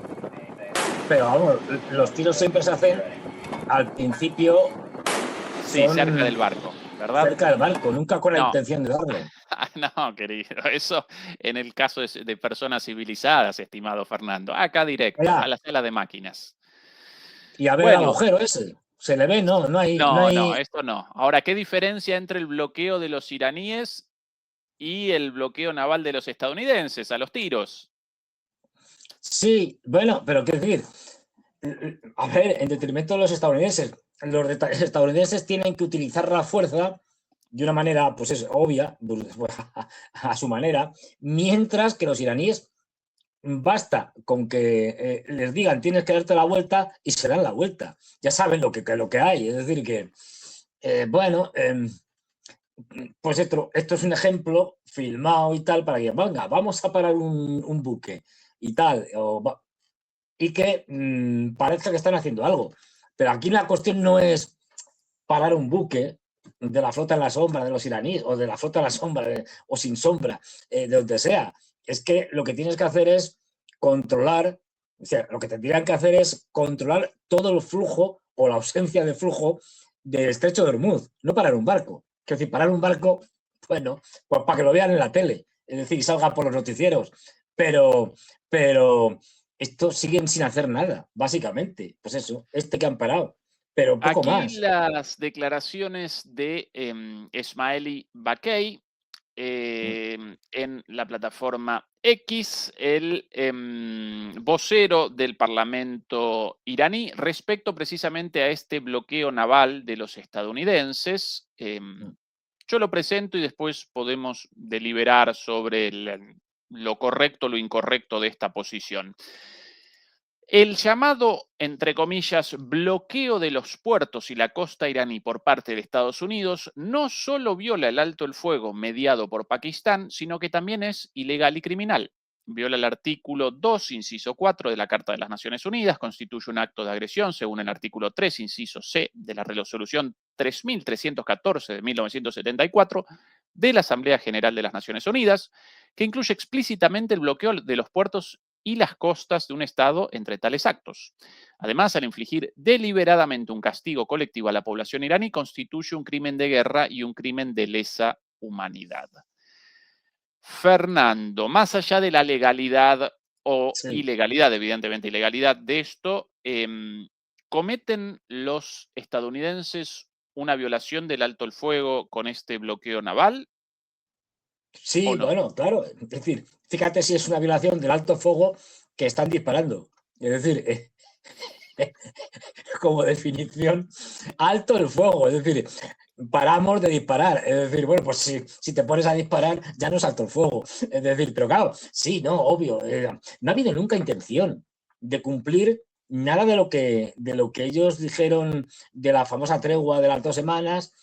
Pero vamos, los tiros siempre se hacen al principio. Sí, cerca del barco, ¿verdad? Cerca del barco, nunca con la intención de darle. No, querido, eso en el caso de personas civilizadas, estimado Fernando. Acá directo, a la sala de máquinas. Y a ver el agujero ese. ¿Se le ve? No hay... No, esto no. Ahora, ¿qué diferencia entre el bloqueo de los iraníes y el bloqueo naval de los estadounidenses a los tiros? Sí, bueno, pero qué decir, a ver, en detrimento de los estadounidenses tienen que utilizar la fuerza de una manera, pues es obvia, a su manera, mientras que los iraníes basta con que les digan tienes que darte la vuelta y se dan la vuelta. Ya saben lo que hay, es decir que, pues esto es un ejemplo filmado y tal para que venga, vamos a parar un buque y tal, y que parezca que están haciendo algo. Pero aquí la cuestión no es parar un buque de la flota en la sombra de los iraníes o de la flota en la sombra o sin sombra, de donde sea. Es que lo que tienes que hacer es controlar, o sea, lo que tendrían que hacer es controlar todo el flujo o la ausencia de flujo del estrecho de Hormuz, no parar un barco. Es decir, parar un barco, bueno, pues para que lo vean en la tele, es decir, salga por los noticieros, pero estos siguen sin hacer nada, básicamente. Pues eso, que han parado, pero poco más. Aquí las declaraciones de Esmaili Bakay, en la plataforma X, el vocero del Parlamento iraní respecto precisamente a este bloqueo naval de los estadounidenses. Yo lo presento y después podemos deliberar sobre lo correcto o lo incorrecto de esta posición. El llamado, entre comillas, bloqueo de los puertos y la costa iraní por parte de Estados Unidos no solo viola el alto el fuego mediado por Pakistán, sino que también es ilegal y criminal. Viola el artículo 2, inciso 4 de la Carta de las Naciones Unidas, constituye un acto de agresión según el artículo 3, inciso C de la resolución 3314 de 1974 de la Asamblea General de las Naciones Unidas, que incluye explícitamente el bloqueo de los puertos y las costas de un Estado entre tales actos. Además, al infligir deliberadamente un castigo colectivo a la población iraní, constituye un crimen de guerra y un crimen de lesa humanidad. Fernando, más allá de la legalidad o ilegalidad, evidentemente ilegalidad de esto, ¿cometen los estadounidenses una violación del alto el fuego con este bloqueo naval? Sí, no? Bueno, claro. Es decir, fíjate si es una violación del alto fuego que están disparando. Es decir, como definición, alto el fuego. Es decir, paramos de disparar. Es decir, bueno, pues si te pones a disparar, ya no es alto el fuego. Es decir, pero claro, sí, no, obvio. No ha habido nunca intención de cumplir nada de lo que ellos dijeron de la famosa tregua de las 2 semanas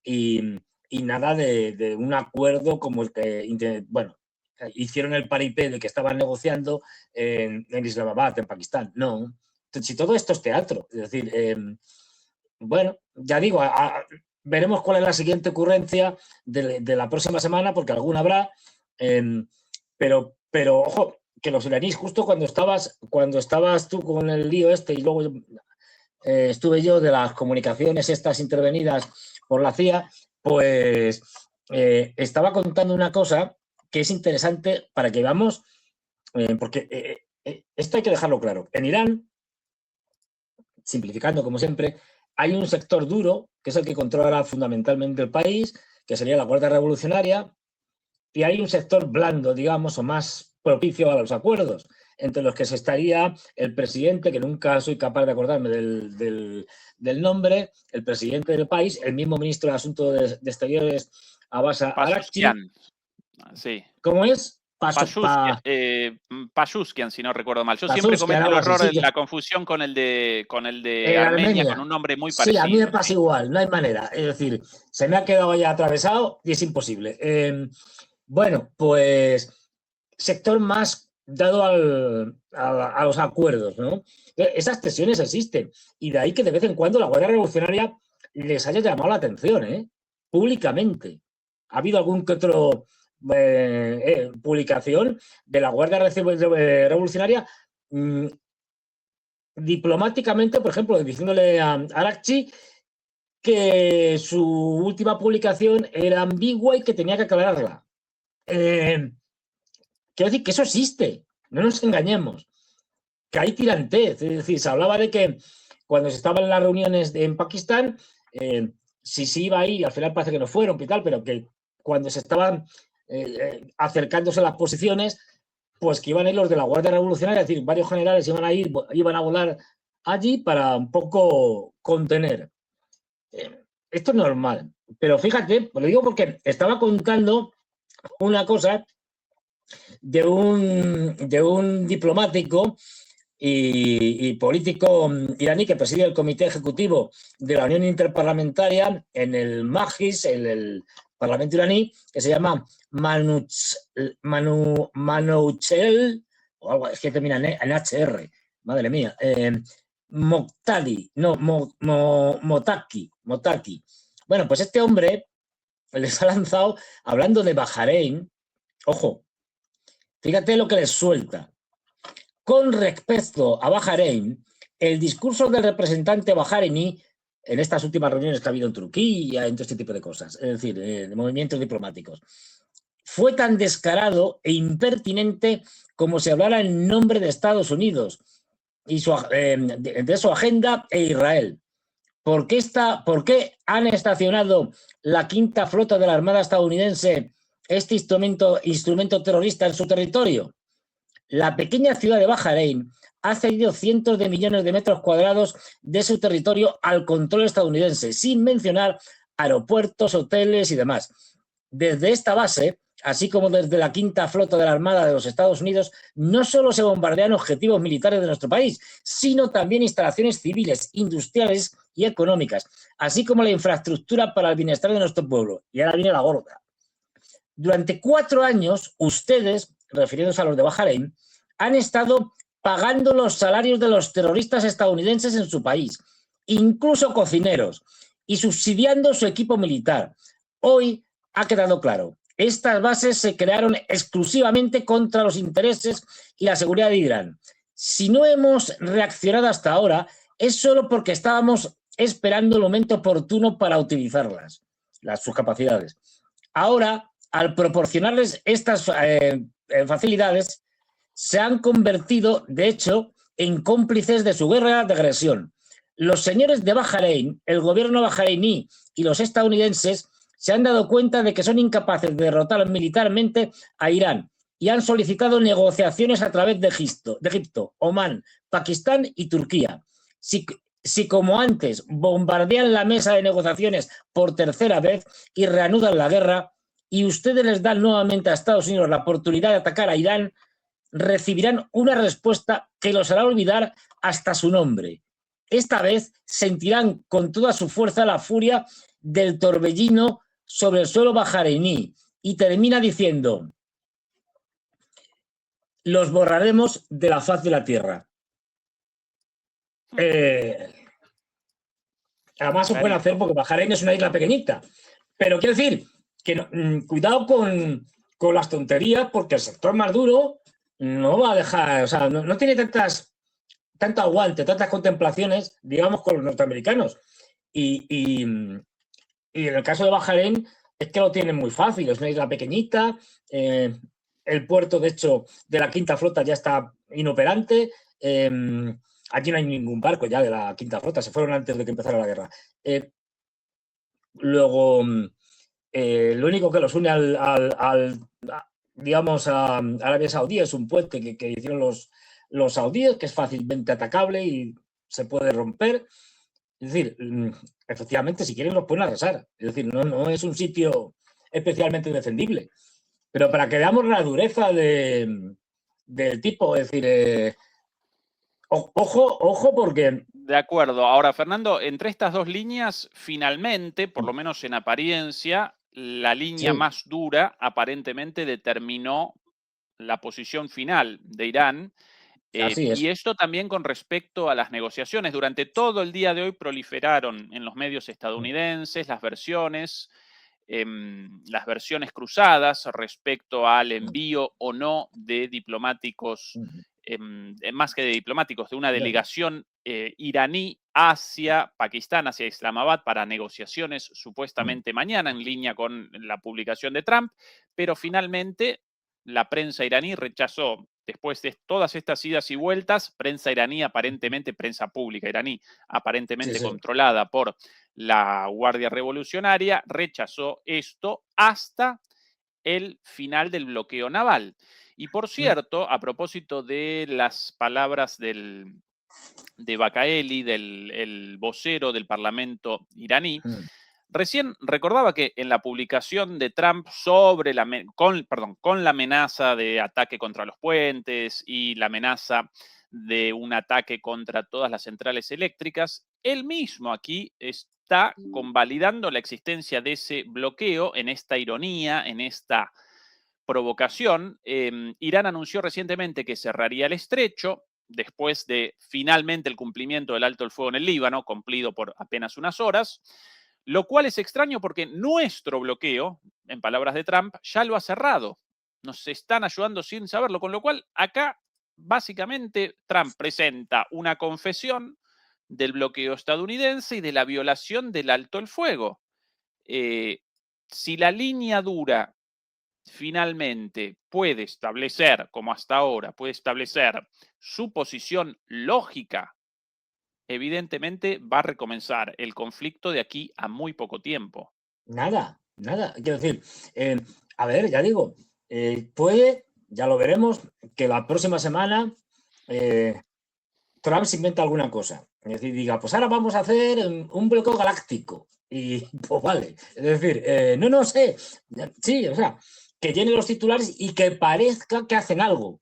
y nada de un acuerdo como el que, bueno, hicieron el paripé de que estaban negociando en Islamabad, en Pakistán. No, si todo esto es teatro. Es decir, bueno, ya digo, veremos cuál es la siguiente ocurrencia de la próxima semana, porque alguna habrá, pero ojo, que los iraníes, justo cuando estabas tú con el lío este y luego estuve yo de las comunicaciones estas intervenidas por la CIA, pues estaba contando una cosa que es interesante para que veamos, porque esto hay que dejarlo claro. En Irán, simplificando como siempre, hay un sector duro, que es el que controla fundamentalmente el país, que sería la Guardia Revolucionaria, y hay un sector blando, digamos, o más propicio a los acuerdos, entre los que se estaría el presidente, que nunca soy capaz de acordarme del nombre, el presidente del país, el mismo ministro de Asuntos de Exteriores, Abbas Araghchi. Sí. ¿Cómo es? Pashuskian, si no recuerdo mal. Yo siempre cometo el error de la confusión con el de Armenia, con un nombre muy parecido. Sí, a mí me pasa igual, no hay manera. Es decir, se me ha quedado ya atravesado y es imposible. Bueno, pues sector más dado a los acuerdos, ¿no? Esas tensiones existen y de ahí que de vez en cuando la Guardia Revolucionaria les haya llamado la atención, públicamente. Ha habido algún que otro publicación de la Guardia Revolucionaria diplomáticamente, por ejemplo, diciéndole a Araghchi que su última publicación era ambigua y que tenía que aclararla. Quiero decir que eso existe, no nos engañemos, que hay tirantez. Es decir, se hablaba de que cuando se estaban en las reuniones en Pakistán, si se iba a ir, al final parece que no fueron y tal, pero que cuando se estaban acercándose a las posiciones, pues que iban a ir los de la Guardia Revolucionaria, es decir, varios generales iban a volar allí para un poco contener. Esto es normal, pero fíjate, lo digo porque estaba contando una cosa de un diplomático y político iraní que preside el Comité Ejecutivo de la Unión Interparlamentaria en el Majlis, el Parlamento iraní, que se llama Manouchel, o algo, es que termina en HR, madre mía, Motaki. Bueno, pues este hombre les ha lanzado, hablando de Bahrein, ojo, fíjate lo que les suelta. Con respecto a Bahrein, el discurso del representante bahrainí en estas últimas reuniones que ha habido en Turquía, en todo este tipo de cosas, es decir, de movimientos diplomáticos, fue tan descarado e impertinente como si hablara en nombre de Estados Unidos y de su agenda e Israel. ¿Por qué han estacionado la 5ª flota de la Armada estadounidense este instrumento terrorista en su territorio? La pequeña ciudad de Bahrein ha cedido cientos de millones de metros cuadrados de su territorio al control estadounidense, sin mencionar aeropuertos, hoteles y demás. Desde esta base, así como desde la quinta flota de la Armada de los Estados Unidos, no solo se bombardean objetivos militares de nuestro país, sino también instalaciones civiles, industriales y económicas, así como la infraestructura para el bienestar de nuestro pueblo. Y ahora viene la gorda. Durante 4 años, ustedes, refiriéndose a los de Bahrein, han estado pagando los salarios de los terroristas estadounidenses en su país, incluso cocineros, y subsidiando su equipo militar. Hoy ha quedado claro, estas bases se crearon exclusivamente contra los intereses y la seguridad de Irán. Si no hemos reaccionado hasta ahora, es solo porque estábamos esperando el momento oportuno para utilizarlas, sus capacidades. Ahora, al proporcionarles estas facilidades, se han convertido, de hecho, en cómplices de su guerra de agresión. Los señores de Bahrein, el gobierno bahreiní y los estadounidenses se han dado cuenta de que son incapaces de derrotar militarmente a Irán y han solicitado negociaciones a través de Egipto, Omán, Pakistán y Turquía. Si como antes bombardean la mesa de negociaciones por tercera vez y reanudan la guerra, y ustedes les dan nuevamente a Estados Unidos la oportunidad de atacar a Irán, recibirán una respuesta que los hará olvidar hasta su nombre. Esta vez sentirán con toda su fuerza la furia del torbellino sobre el suelo bahreiní y termina diciendo: los borraremos de la faz de la tierra. Además se pueden hacer porque Bahrein es una isla pequeñita. Pero quiero decir que cuidado con las tonterías, porque el sector más duro no va a dejar, o sea, no tiene tanto aguante, tantas contemplaciones, digamos, con los norteamericanos. Y en el caso de Bahrein es que lo tienen muy fácil, es una isla pequeñita, el puerto, de hecho, de la quinta flota ya está inoperante, aquí no hay ningún barco ya de la quinta flota, se fueron antes de que empezara la guerra. Luego, lo único que los une digamos, a Arabia Saudí es un puente que hicieron los saudíes, que es fácilmente atacable y se puede romper. Es decir, efectivamente, si quieren los pueden arrasar. Es decir, no es un sitio especialmente defendible. Pero para que veamos la dureza del tipo, es decir, ojo porque... De acuerdo. Ahora, Fernando, entre estas dos líneas, finalmente, por lo menos en apariencia, la línea más dura aparentemente determinó la posición final de Irán. Y esto también con respecto a las negociaciones. Durante todo el día de hoy proliferaron en los medios estadounidenses las versiones cruzadas respecto al envío o no de diplomáticos, más que de diplomáticos, de una delegación iraní hacia Pakistán, hacia Islamabad, para negociaciones supuestamente mañana, en línea con la publicación de Trump, pero finalmente la prensa iraní rechazó. Después de todas estas idas y vueltas, prensa iraní, aparentemente, prensa pública iraní, aparentemente controlada por la Guardia Revolucionaria, rechazó esto hasta el final del bloqueo naval. Y por cierto, a propósito de las palabras de Baqaeli, el vocero del Parlamento iraní, recién recordaba que en la publicación de Trump sobre con la amenaza de ataque contra los puentes y la amenaza de un ataque contra todas las centrales eléctricas, él mismo aquí está convalidando la existencia de ese bloqueo en esta ironía, en esta provocación. Irán anunció recientemente que cerraría el estrecho después de finalmente el cumplimiento del alto el fuego en el Líbano, cumplido por apenas unas horas. Lo cual es extraño porque nuestro bloqueo, en palabras de Trump, ya lo ha cerrado. Nos están ayudando sin saberlo, con lo cual acá básicamente Trump presenta una confesión del bloqueo estadounidense y de la violación del alto el fuego. Si la línea dura finalmente puede establecer, como hasta ahora, puede establecer su posición lógica, evidentemente va a recomenzar el conflicto de aquí a muy poco tiempo. Nada. Nada, quiero decir, a ver, ya digo, puede, ya lo veremos, que la próxima semana Trump se inventa alguna cosa. Es decir, diga, pues ahora vamos a hacer un bloqueo galáctico. Y pues vale. Es decir, no sé. Sí, o sea, que llene los titulares y que parezca que hacen algo.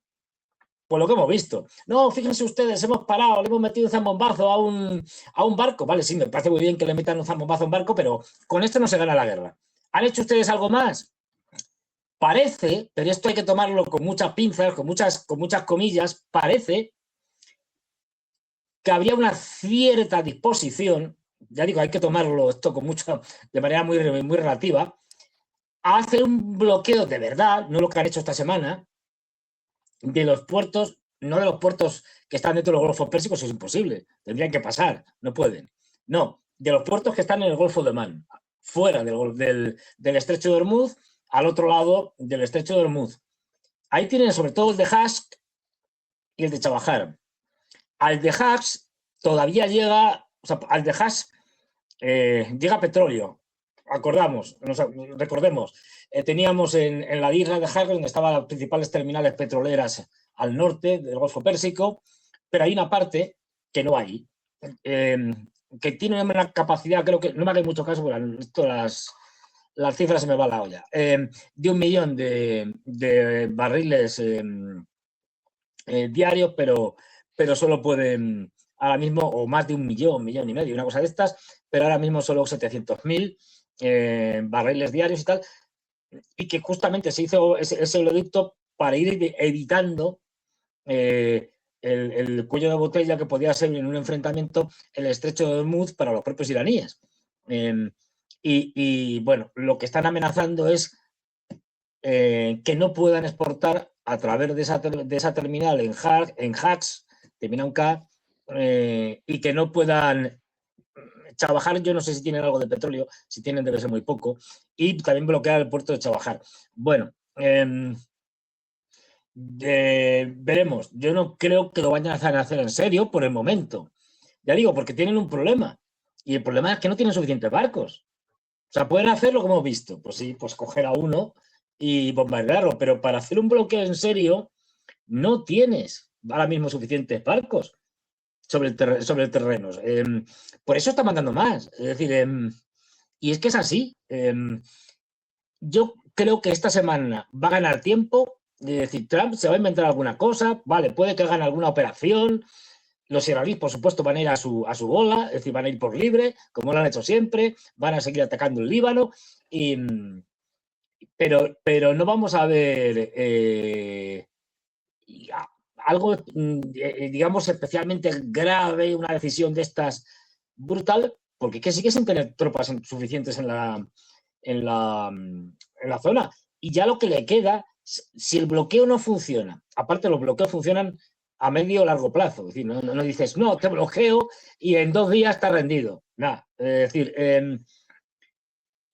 Por lo que hemos visto. No, fíjense ustedes, hemos parado, le hemos metido un zambombazo a un barco. Vale, sí, me parece muy bien que le metan un zambombazo a un barco, pero con esto no se gana la guerra. ¿Han hecho ustedes algo más? Parece, pero esto hay que tomarlo con muchas pinzas, con muchas comillas, parece que habría una cierta disposición, ya digo, hay que tomarlo esto con de manera muy relativa, a hacer un bloqueo de verdad, no lo que han hecho esta semana, de los puertos, no de los puertos que están dentro del Golfo Pérsico, eso es imposible, tendrían que pasar, no pueden. No, de los puertos que están en el Golfo de Omán, fuera del Estrecho de Hormuz, al otro lado del Estrecho de Hormuz. Ahí tienen sobre todo el de Hask y el de Chabahar. Al de Hask todavía llega, o sea, al de Hask llega petróleo. Recordemos, teníamos en la isla de Hask, donde estaban las principales terminales petroleras al norte del Golfo Pérsico, pero hay una parte que no hay, que tiene una capacidad, creo que, no me hagáis mucho caso, porque esto las cifras se me va la olla, de 1 millón de barriles diarios, pero solo pueden ahora mismo, o más de 1 millón, 1,5 millones, una cosa de estas, pero ahora mismo solo 700.000 barriles diarios y tal, y que justamente se hizo ese oleoducto para ir evitando el cuello de botella que podía ser en un enfrentamiento el Estrecho de Hormuz para los propios iraníes. Y bueno, lo que están amenazando es que no puedan exportar a través de esa terminal en Hacks, termina un K, y que no puedan Chabahar. Yo no sé si tienen algo de petróleo, si tienen debe ser muy poco, y también bloquear el puerto de Chabahar. Bueno, veremos. Yo no creo que lo vayan a hacer en serio por el momento. Ya digo, porque tienen un problema, y el problema es que no tienen suficientes barcos. O sea, pueden hacer lo que hemos visto, pues sí, pues coger a uno y bombardearlo, pero para hacer un bloqueo en serio no tienes ahora mismo suficientes barcos sobre el terreno. Por eso está mandando más. Es decir, y es que es así. Yo creo que esta semana va a ganar tiempo. Es decir, Trump se va a inventar alguna cosa, vale, puede que hagan alguna operación. Los iraníes, por supuesto, van a ir a su bola, es decir, van a ir por libre, como lo han hecho siempre, van a seguir atacando el Líbano, pero no vamos a ver algo, digamos, especialmente grave, una decisión de estas brutal, porque que sigue sin tener tropas suficientes en la zona. Y ya lo que le queda, si el bloqueo no funciona, aparte los bloqueos funcionan a medio o largo plazo, es decir, no dices, no, te bloqueo y en 2 días está rendido. Nada, es decir,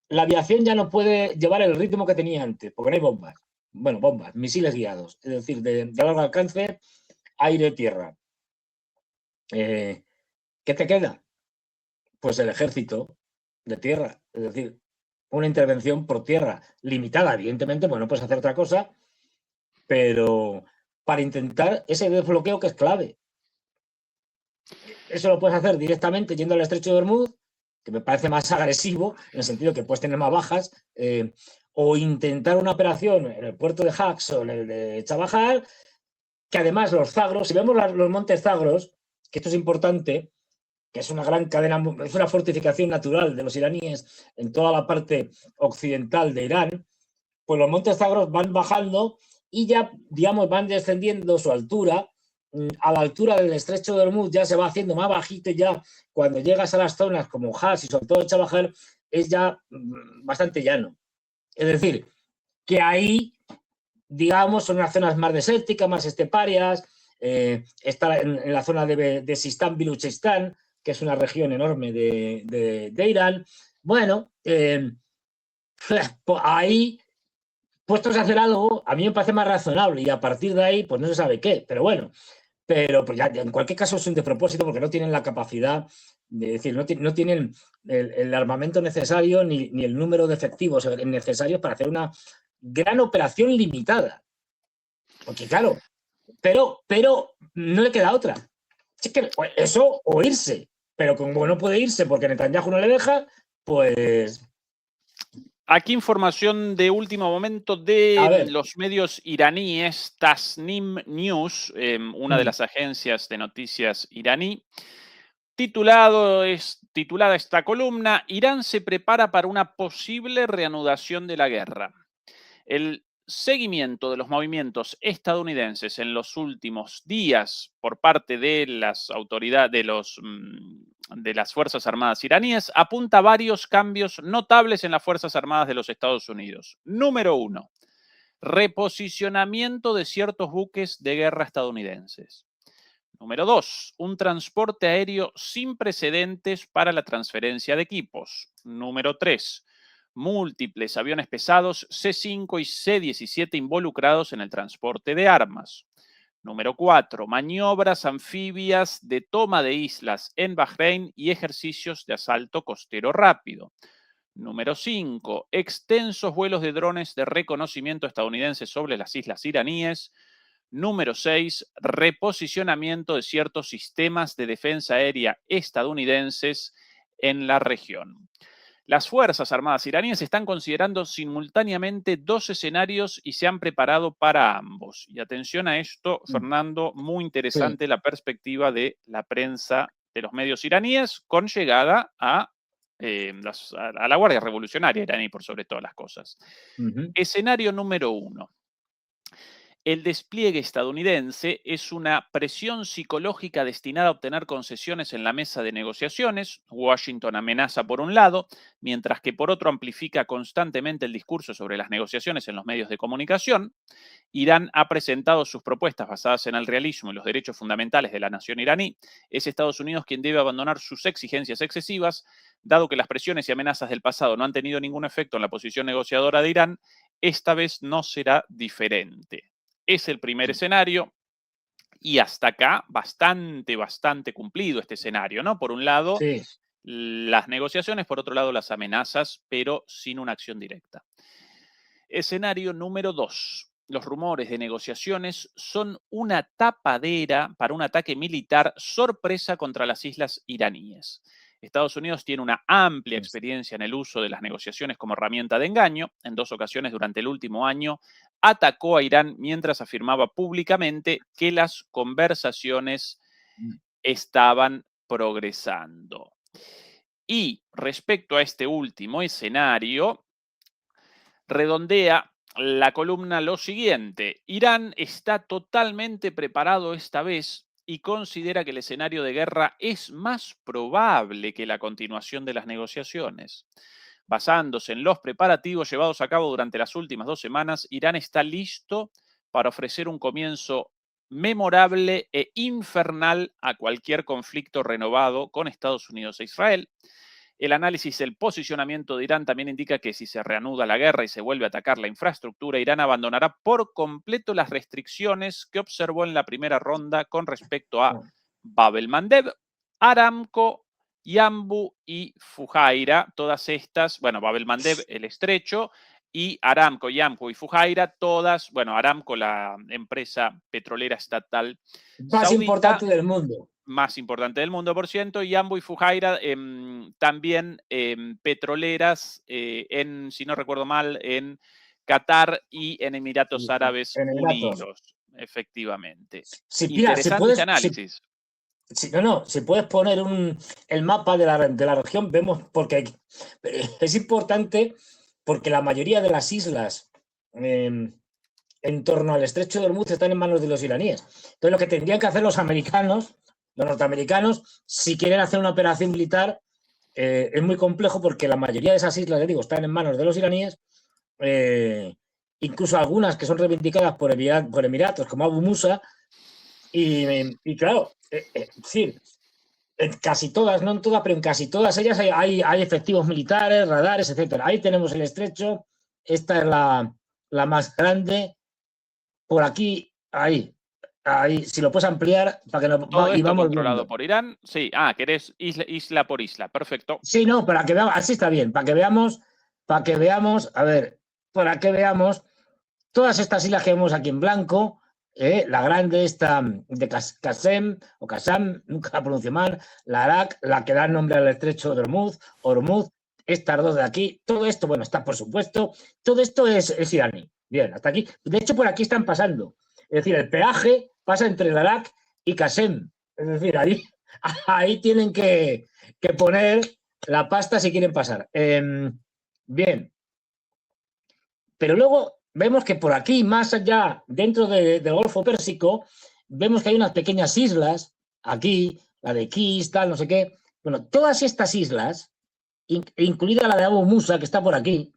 la aviación ya no puede llevar el ritmo que tenía antes, porque no hay bombas. Bueno, bombas, misiles guiados, es decir, de largo alcance, aire-tierra. ¿Qué te queda? Pues el ejército de tierra, es decir, una intervención por tierra, limitada, evidentemente, pues no puedes hacer otra cosa, pero para intentar ese desbloqueo que es clave. Eso lo puedes hacer directamente yendo al Estrecho de Hormuz, que me parece más agresivo, en el sentido que puedes tener más bajas, o intentar una operación en el puerto de Hacks o en el de Chabahar, que además los Zagros, si vemos los montes Zagros, que esto es importante, que es una gran cadena, es una fortificación natural de los iraníes en toda la parte occidental de Irán, pues los montes Zagros van bajando y ya, digamos, van descendiendo su altura. A la altura del Estrecho de Hormuz ya se va haciendo más bajito, y ya cuando llegas a las zonas como Haz y sobre todo Chabahar es ya bastante llano. Es decir, que ahí, digamos, son unas zonas más desérticas, más esteparias. Está en la zona de Sistán, Biluchistán, que es una región enorme de Irán. Bueno, ahí, puestos a hacer algo, a mí me parece más razonable, y a partir de ahí, pues no se sabe qué, pero bueno, pero pues ya, en cualquier caso es un despropósito porque no tienen la capacidad, de decir, no tienen el armamento necesario ni el número de efectivos necesarios para hacer una gran operación limitada. Porque claro, pero no le queda otra. Es que eso o irse, pero como no puede irse porque Netanyahu no le deja, pues... Aquí información de último momento de los medios iraníes, Tasnim News, una de las agencias de noticias iraní. Titulada esta columna, Irán se prepara para una posible reanudación de la guerra. El seguimiento de los movimientos estadounidenses en los últimos días por parte de las autoridades de las Fuerzas Armadas iraníes apunta a varios cambios notables en las Fuerzas Armadas de los Estados Unidos. Número 1. Reposicionamiento de ciertos buques de guerra estadounidenses. Número 2. Un transporte aéreo sin precedentes para la transferencia de equipos. Número 3. Múltiples aviones pesados C-5 y C-17 involucrados en el transporte de armas. Número 4. Maniobras anfibias de toma de islas en Bahrein y ejercicios de asalto costero rápido. Número 5. Extensos vuelos de drones de reconocimiento estadounidenses sobre las islas iraníes. Número 6. Reposicionamiento de ciertos sistemas de defensa aérea estadounidenses en la región. Las Fuerzas Armadas iraníes están considerando simultáneamente 2 escenarios y se han preparado para ambos. Y atención a esto, Fernando, muy interesante la perspectiva de la prensa de los medios iraníes con llegada a la Guardia Revolucionaria iraní, por sobre todas las cosas. Escenario número 1. El despliegue estadounidense es una presión psicológica destinada a obtener concesiones en la mesa de negociaciones. Washington amenaza por un lado, mientras que por otro amplifica constantemente el discurso sobre las negociaciones en los medios de comunicación. Irán ha presentado sus propuestas basadas en el realismo y los derechos fundamentales de la nación iraní. Es Estados Unidos quien debe abandonar sus exigencias excesivas, dado que las presiones y amenazas del pasado no han tenido ningún efecto en la posición negociadora de Irán. Esta vez no será diferente. Es el primer escenario y hasta acá bastante cumplido este escenario, ¿no? Por un lado, las negociaciones, por otro lado, las amenazas, pero sin una acción directa. Escenario número 2. Los rumores de negociaciones son una tapadera para un ataque militar sorpresa contra las islas iraníes. Estados Unidos tiene una amplia experiencia en el uso de las negociaciones como herramienta de engaño. En 2 ocasiones durante el último año atacó a Irán mientras afirmaba públicamente que las conversaciones estaban progresando. Y respecto a este último escenario, redondea la columna lo siguiente: Irán está totalmente preparado esta vez y considera que el escenario de guerra es más probable que la continuación de las negociaciones. Basándose en los preparativos llevados a cabo durante las últimas 2 semanas, Irán está listo para ofrecer un comienzo memorable e infernal a cualquier conflicto renovado con Estados Unidos e Israel. El análisis del posicionamiento de Irán también indica que si se reanuda la guerra y se vuelve a atacar la infraestructura, Irán abandonará por completo las restricciones que observó en la primera ronda con respecto a Bab el-Mandeb, Aramco, Yanbu y Fujairah. Todas estas, bueno, Bab el-Mandeb, el estrecho, y Aramco, Yanbu y Fujairah, todas, bueno, Aramco, la empresa petrolera estatal más saudita, importante del mundo. Más importante del mundo, por ciento, y Yanbu y Fujairah también petroleras, si no recuerdo mal, en Qatar y en Emiratos Árabes Unidos, efectivamente. Interesante ese análisis. Si puedes poner el mapa de la región, vemos, porque es importante, porque la mayoría de las islas en torno al estrecho de Hormuz están en manos de los iraníes. Entonces, lo que tendrían que hacer los norteamericanos, si quieren hacer una operación militar, es muy complejo porque la mayoría de esas islas, están en manos de los iraníes, incluso algunas que son reivindicadas por Emiratos, como Abu Musa, y claro, en casi todas, no en todas, pero en casi todas ellas hay efectivos militares, radares, etcétera. Ahí tenemos el estrecho, esta es la más grande, por aquí, ahí. ahí, si lo puedes ampliar para que no, Todo y esto vamos controlado viendo. por Irán. Sí, querés isla por isla. Perfecto. Sí, no, para que veamos, así está bien, para que veamos, a ver, para que veamos todas estas islas que vemos aquí en blanco, la grande esta de Qasem o Qassam, nunca la pronuncio mal, la Arak, la que da nombre al estrecho de Hormuz, estas dos de aquí, todo esto, bueno, está por supuesto, todo esto es iraní. Bien, hasta aquí. De hecho, por aquí están pasando. Es decir, el peaje pasa entre el Arak y Qasem. Es decir, ahí tienen que poner la pasta si quieren pasar. Bien. Pero luego vemos que por aquí, más allá, dentro del Golfo Pérsico, vemos que hay unas pequeñas islas, aquí, la de Kis, tal, no sé qué. Bueno, todas estas islas, incluida la de Abu Musa, que está por aquí,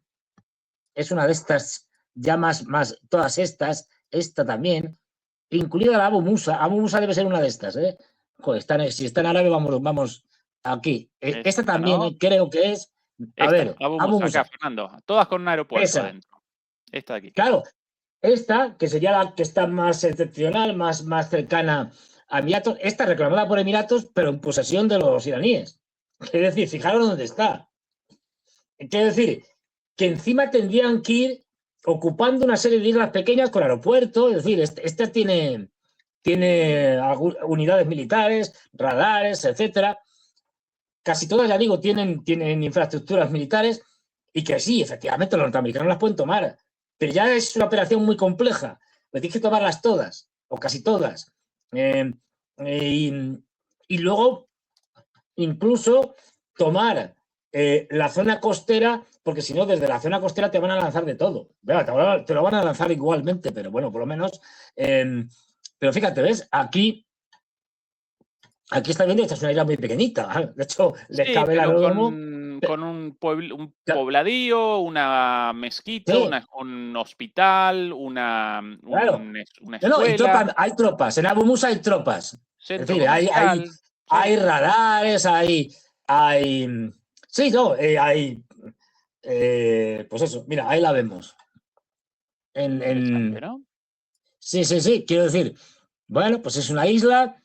es una de estas, ya más todas estas, esta también, incluida la Abu Musa debe ser una de estas, ¿eh? Joder, si está en árabe, vamos aquí. Esta también, ¿no? Creo que es, a ver, Abu Musa, acá, Fernando. Todas con un aeropuerto esa. adentro. Esta de aquí. Claro, esta, que sería la que está más excepcional, más cercana a Emiratos, esta reclamada por Emiratos, pero en posesión de los iraníes. Es decir, fijaros dónde está. Quiero decir, que encima tendrían que ir ocupando una serie de islas pequeñas con aeropuerto, es decir, esta tiene unidades militares, radares, etcétera. Casi todas, ya digo, tienen infraestructuras militares y que sí, efectivamente, los norteamericanos las pueden tomar. Pero ya es una operación muy compleja. Pues tienes que tomarlas todas, o casi todas. Y luego, incluso, tomar la zona costera, porque si no, desde la zona costera te van a lanzar de todo. Te lo van a lanzar igualmente, pero bueno, por lo menos. Pero fíjate, ¿ves? Aquí está viendo, esta es una isla muy pequeñita. De hecho, les cabe el aeródromo. Con un pobladío, una mezquita, Sí. un hospital, una No, escuela. y hay tropas. En Abu Musa hay tropas. Es Centro decir, comercial. hay radares, hay. Sí, no, hay. Pues eso, mira, ahí la vemos. Interesante, ¿no? Sí, quiero decir, bueno, pues es una isla.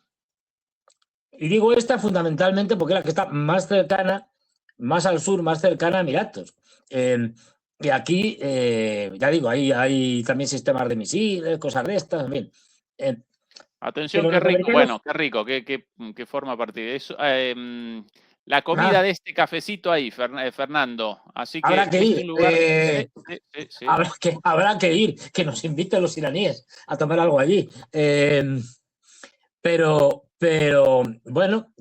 Y digo esta fundamentalmente porque es la que está más cercana, más al sur, más cercana a Emiratos. Y aquí, ya digo, hay también sistemas de misiles, cosas de estas, en fin. Atención, qué rico. Bueno, qué rico, qué forma partir de eso. La comida de este cafecito ahí, Fernando. Así que habrá que es ir. un lugar. Sí. Habrá que ir, que nos inviten los iraníes a tomar algo allí. Pero bueno,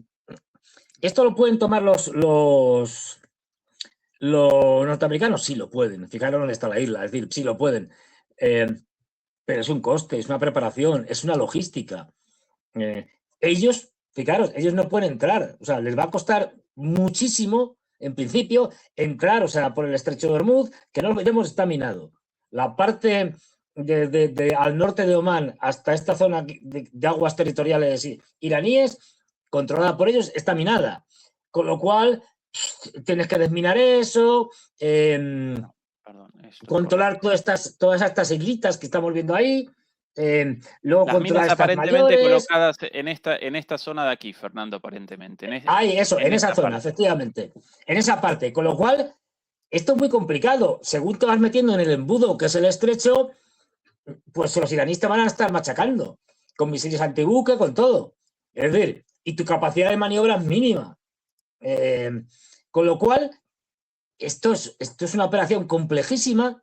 ¿esto lo pueden tomar los norteamericanos? Sí lo pueden. Fijaros dónde está la isla, es decir, sí lo pueden. Pero es un coste, es una preparación, es una logística. Fijaros, ellos no pueden entrar. O sea, les va a costar muchísimo, en principio, entrar, o sea, por el estrecho de Hormuz, que no lo veremos, está minado. La parte al norte de Omán hasta esta zona de aguas territoriales iraníes, controlada por ellos, está minada. Con lo cual, tienes que desminar eso, controlar todas estas islitas que estamos viendo ahí. Luego las controlar minas estas aparentemente mayores. Colocadas en esta zona de aquí, Fernando, aparentemente. En esa zona, parte. Efectivamente. En esa parte. Con lo cual, esto es muy complicado. Según te vas metiendo en el embudo, que es el estrecho, pues los iraníes te van a estar machacando. Con misiles antibuque, con todo. Es decir, y tu capacidad de maniobra es mínima. Con lo cual, esto es una operación complejísima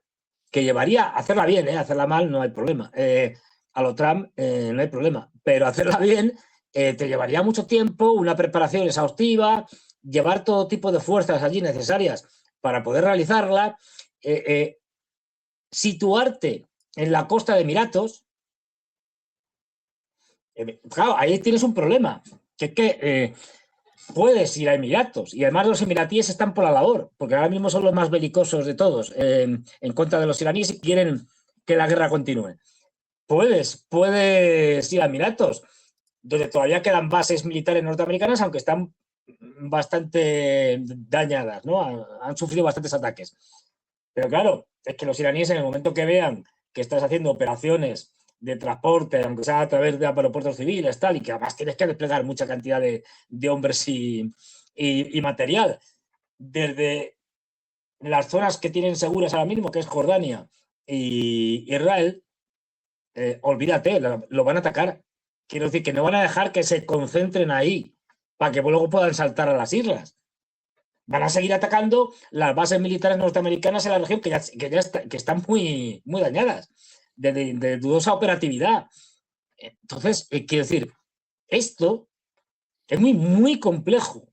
que llevaría a hacerla bien, hacerla mal no hay problema. A lo Trump no hay problema, pero hacerla bien te llevaría mucho tiempo, una preparación exhaustiva, llevar todo tipo de fuerzas allí necesarias para poder realizarla, situarte en la costa de Emiratos. Claro, ahí tienes un problema, que es que puedes ir a Emiratos y además los emiratíes están por la labor, porque ahora mismo son los más belicosos de todos en contra de los iraníes y quieren que la guerra continúe. Puedes ir a Emiratos, donde todavía quedan bases militares norteamericanas, aunque están bastante dañadas, ¿no? Han sufrido bastantes ataques. Pero claro, es que los iraníes en el momento que vean que estás haciendo operaciones de transporte, aunque sea a través de aeropuertos civiles, tal, y que además tienes que desplegar mucha cantidad de hombres y material. Desde las zonas que tienen seguras ahora mismo, que es Jordania y Israel, olvídate, lo van a atacar. Quiero decir que no van a dejar que se concentren ahí para que luego puedan saltar a las islas. Van a seguir atacando las bases militares norteamericanas en la región que están muy, muy dañadas, de dudosa operatividad. Entonces, quiero decir, esto es muy, muy complejo.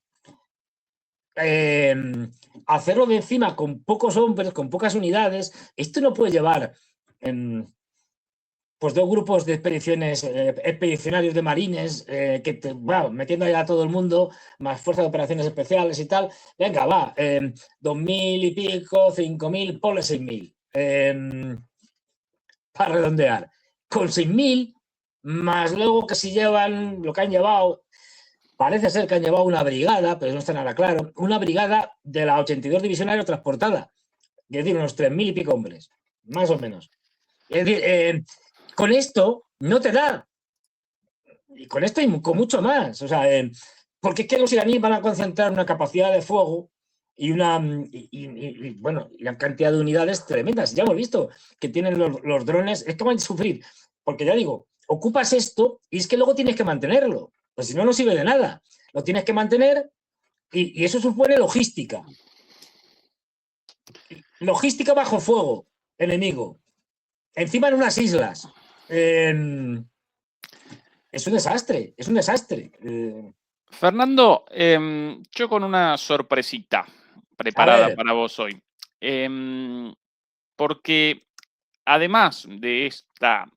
Hacerlo de encima con pocos hombres, con pocas unidades, esto no puede llevar pues 2 grupos de expedicionarios de marines, metiendo allá a todo el mundo, más fuerza de operaciones especiales y tal. Venga, va, 2.000 y pico, 5.000, ponle 6.000. Para redondear. Con 6.000, más luego que si llevan lo que han llevado, parece ser que han llevado una brigada, pero no está nada claro, una brigada de la 82 División Aerotransportada, es decir, unos 3.000 y pico hombres, más o menos. Es decir, con esto no te da. Y con esto y con mucho más. O sea, porque es que los iraníes van a concentrar una capacidad de fuego y una cantidad de unidades tremendas. Ya hemos visto que tienen los drones, es que van a sufrir. Porque ya digo, ocupas esto y es que luego tienes que mantenerlo. Pues si no, no sirve de nada. Lo tienes que mantener y eso supone logística. Logística bajo fuego, enemigo. Encima en unas islas. Es un desastre, es un desastre. Fernando, yo con una sorpresita preparada para vos hoy. Porque además de esta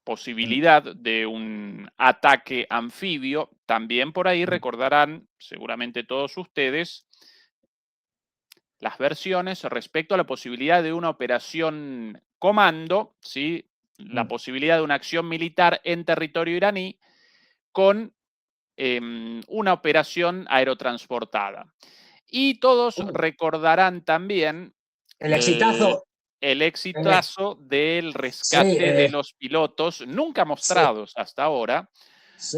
posibilidad de un ataque anfibio, también por ahí recordarán, seguramente todos ustedes, las versiones respecto a la posibilidad de una operación comando, ¿sí? La posibilidad de una acción militar en territorio iraní con una operación aerotransportada. Y todos recordarán también el exitazo. El exitazo del rescate de los pilotos, nunca mostrados hasta ahora.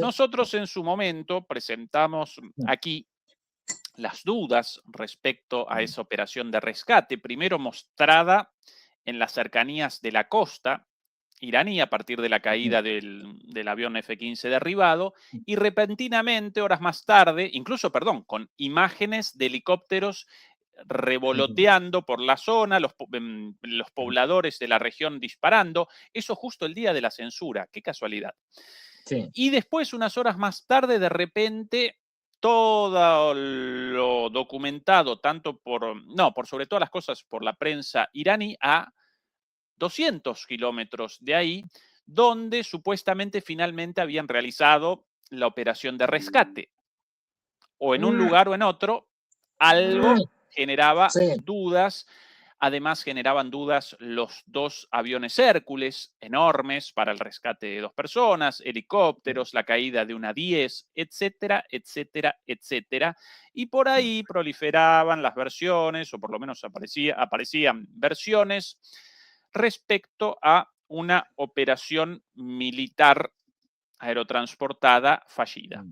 Nosotros en su momento presentamos aquí las dudas respecto a esa operación de rescate, primero mostrada en las cercanías de la costa iraní a partir de la caída del avión F-15 derribado y repentinamente, horas más tarde, incluso, con imágenes de helicópteros revoloteando por la zona, los pobladores de la región disparando, eso justo el día de la censura, qué casualidad. Sí. Y después, unas horas más tarde, de repente, todo lo documentado, tanto por sobre todas las cosas, por la prensa iraní, a 200 kilómetros de ahí, donde supuestamente finalmente habían realizado la operación de rescate. O en un lugar o en otro, algo generaba dudas. Además, generaban dudas los 2 aviones Hércules, enormes para el rescate de 2 personas, helicópteros, la caída de una 10, etcétera, etcétera, etcétera. Y por ahí proliferaban las versiones, o por lo menos aparecían versiones respecto a una operación militar aerotransportada fallida,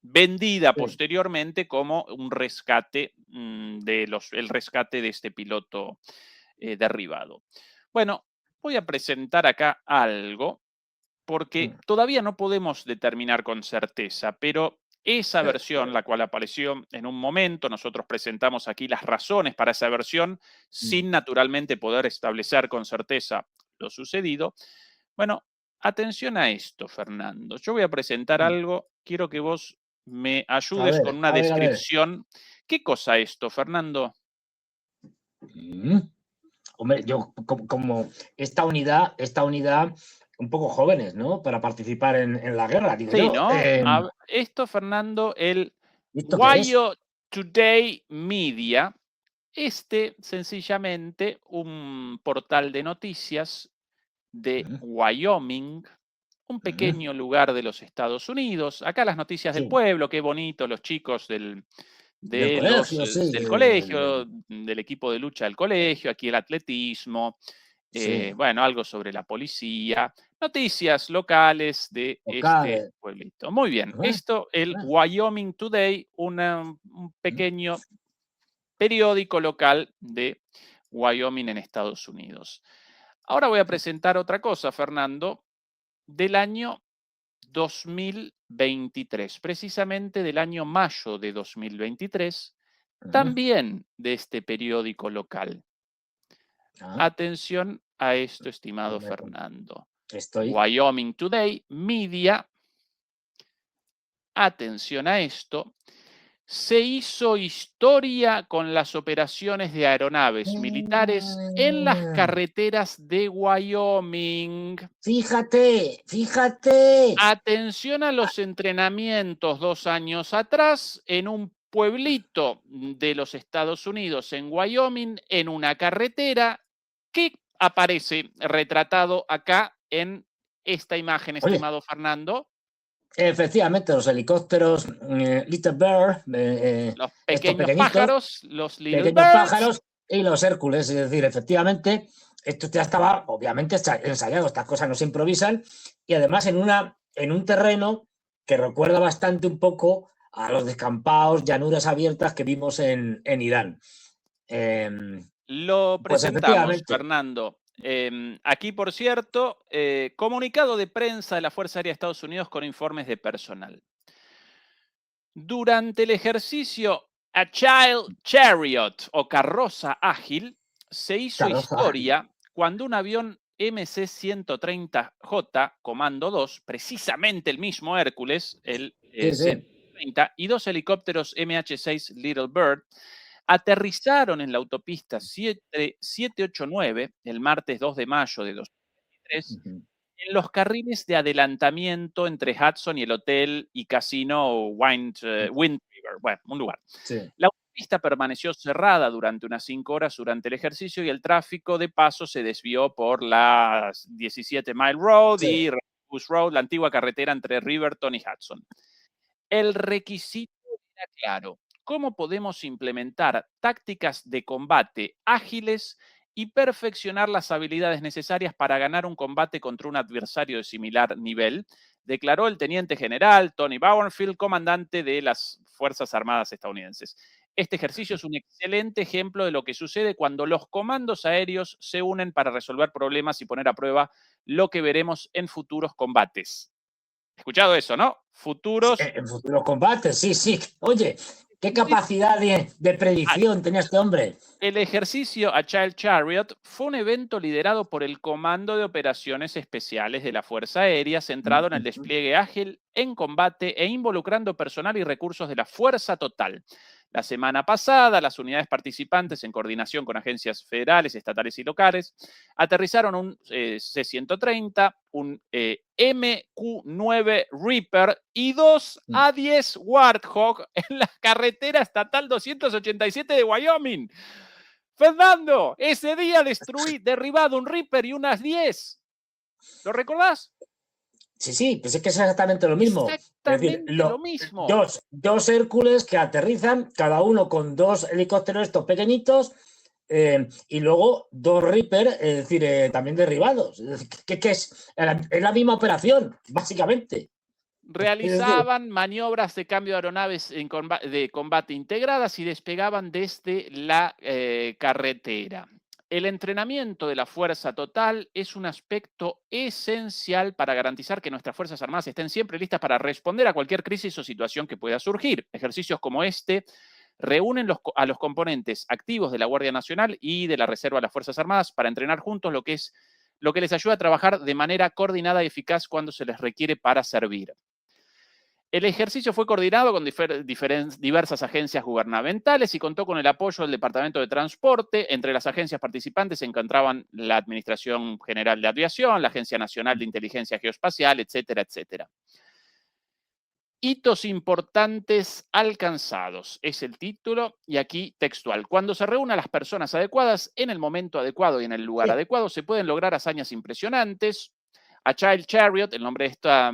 vendida posteriormente como un rescate el rescate de este piloto derribado. Bueno, voy a presentar acá algo porque todavía no podemos determinar con certeza, pero esa versión, la cual apareció en un momento, nosotros presentamos aquí las razones para esa versión, sin naturalmente poder establecer con certeza lo sucedido. Bueno, atención a esto, Fernando. Yo voy a presentar algo, quiero que vos me ayudes con una descripción. ¿Qué cosa esto, Fernando? Hombre, yo como esta unidad un poco jóvenes, ¿no? Para participar en la guerra, digo yo. ¿No? Esto, Fernando, el ¿Esto Today Media, sencillamente un portal de noticias de Wyoming, un pequeño lugar de los Estados Unidos. Acá las noticias del pueblo, qué bonito, los chicos del colegio, del equipo de lucha del colegio, aquí el atletismo, Sí. Bueno, algo sobre la policía, noticias locales de este Locales. pueblito. Muy bien, Ah, esto, el ah. Wyoming Today, un pequeño periódico local de Wyoming en Estados Unidos. Ahora voy a presentar otra cosa, Fernando, del año 2023, precisamente del año mayo de 2023, Ah, también de este periódico local. ah, Atención a esto, estimado dime con- Fernando. Estoy. Wyoming Today Media, atención a esto, se hizo historia con las operaciones de aeronaves militares en las Ah, carreteras de Wyoming. fíjate, fíjate. Atención a los entrenamientos 2 años atrás en un pueblito de los Estados Unidos, en Wyoming, en una carretera que aparece retratado acá en esta imagen, Oye, estimado Fernando. efectivamente, los helicópteros Little Bird, Los estos pequeños pequeñitos, pájaros, los little pequeños birds. pájaros y los Hércules. Es decir, efectivamente, esto ya estaba obviamente ensayado, estas cosas no se improvisan, y además en un terreno que recuerda bastante un poco a los descampados, llanuras abiertas que vimos en Irán. Lo Pues presentamos, efectivamente, Fernando. Aquí, por cierto, comunicado de prensa de la Fuerza Aérea de Estados Unidos con informes de personal. Durante el ejercicio Agile Chariot o carroza ágil, se hizo carroza ágil. historia cuando un avión MC-130J Comando 2, precisamente el mismo Hércules, el Sí, sí. C-130, y 2 helicópteros MH-6 Little Bird, aterrizaron en la autopista 789 el martes 2 de mayo de 2023 Ujú. en los carriles de adelantamiento entre Hudson y el hotel y casino Wind River, bueno, un lugar. Sí. La autopista permaneció cerrada durante unas 5 horas durante el ejercicio y el tráfico de paso se desvió por la 17 Mile Road Sí. y Goose Road, la antigua carretera entre Riverton y Hudson. El requisito era claro: ¿cómo podemos implementar tácticas de combate ágiles y perfeccionar las habilidades necesarias para ganar un combate contra un adversario de similar nivel? Declaró el teniente general Tony Bauerfield, comandante de las Fuerzas Armadas estadounidenses. Este ejercicio es un excelente ejemplo de lo que sucede cuando los comandos aéreos se unen para resolver problemas y poner a prueba lo que veremos en futuros combates. Escuchado eso, ¿no? Sí, Futuros. en futuros combates, sí, sí. Oye, qué capacidad de predicción tenía este hombre. El ejercicio Agile Chariot fue un evento liderado por el Comando de Operaciones Especiales de la Fuerza Aérea, centrado en el despliegue ágil en combate e involucrando personal y recursos de la Fuerza Total. La semana pasada, las unidades participantes, en coordinación con agencias federales, estatales y locales, aterrizaron un C-130, un MQ-9 Reaper y 2 A-10 Warthog en la carretera estatal 287 de Wyoming. Fernando, ese día derribado un Reaper y unas 10. ¿Lo recordás? Sí, sí, pues es que es exactamente lo mismo. Es decir, Exactamente lo mismo. dos Hércules que aterrizan, cada uno con dos helicópteros estos pequeñitos, y luego dos Reaper, es decir, también derribados. Es decir, que es la misma operación, básicamente. Realizaban maniobras de cambio de aeronaves de combate integradas y despegaban desde la carretera. El entrenamiento de la fuerza total es un aspecto esencial para garantizar que nuestras Fuerzas Armadas estén siempre listas para responder a cualquier crisis o situación que pueda surgir. Ejercicios como este reúnen a los componentes activos de la Guardia Nacional y de la Reserva de las Fuerzas Armadas para entrenar juntos lo que les ayuda a trabajar de manera coordinada y eficaz cuando se les requiere para servir. El ejercicio fue coordinado con diversas agencias gubernamentales y contó con el apoyo del Departamento de Transporte. Entre las agencias participantes se encontraban la Administración General de Aviación, la Agencia Nacional de Inteligencia Geoespacial, etcétera, etcétera. Hitos importantes alcanzados, es el título, y aquí textual. Cuando se reúnen las personas adecuadas, en el momento adecuado y en el lugar adecuado, se pueden lograr hazañas impresionantes. Agile Chariot, el nombre de esta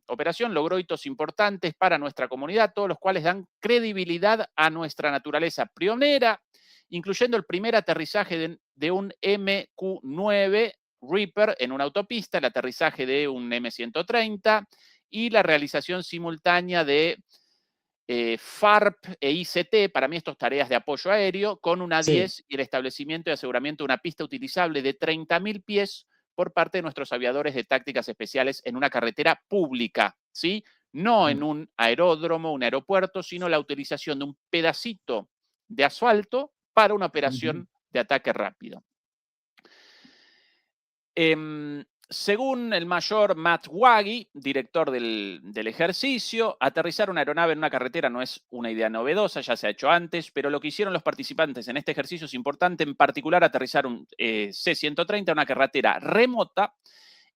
operación, logró hitos importantes para nuestra comunidad, todos los cuales dan credibilidad a nuestra naturaleza pionera incluyendo el primer aterrizaje de un MQ-9 Reaper en una autopista, el aterrizaje de un M130 y la realización simultánea de FARP e ICT, para mí estos tareas de apoyo aéreo, con un Sí. A-10 y el establecimiento y aseguramiento de una pista utilizable de 30.000 pies por parte de nuestros aviadores de tácticas especiales en una carretera pública, ¿sí? No en un aeródromo, un aeropuerto, sino la utilización de un pedacito de asfalto para una operación de ataque rápido. Según el mayor Matt Waggy, director del ejercicio, aterrizar una aeronave en una carretera no es una idea novedosa, ya se ha hecho antes, pero lo que hicieron los participantes en este ejercicio es importante, en particular aterrizar un C-130 en una carretera remota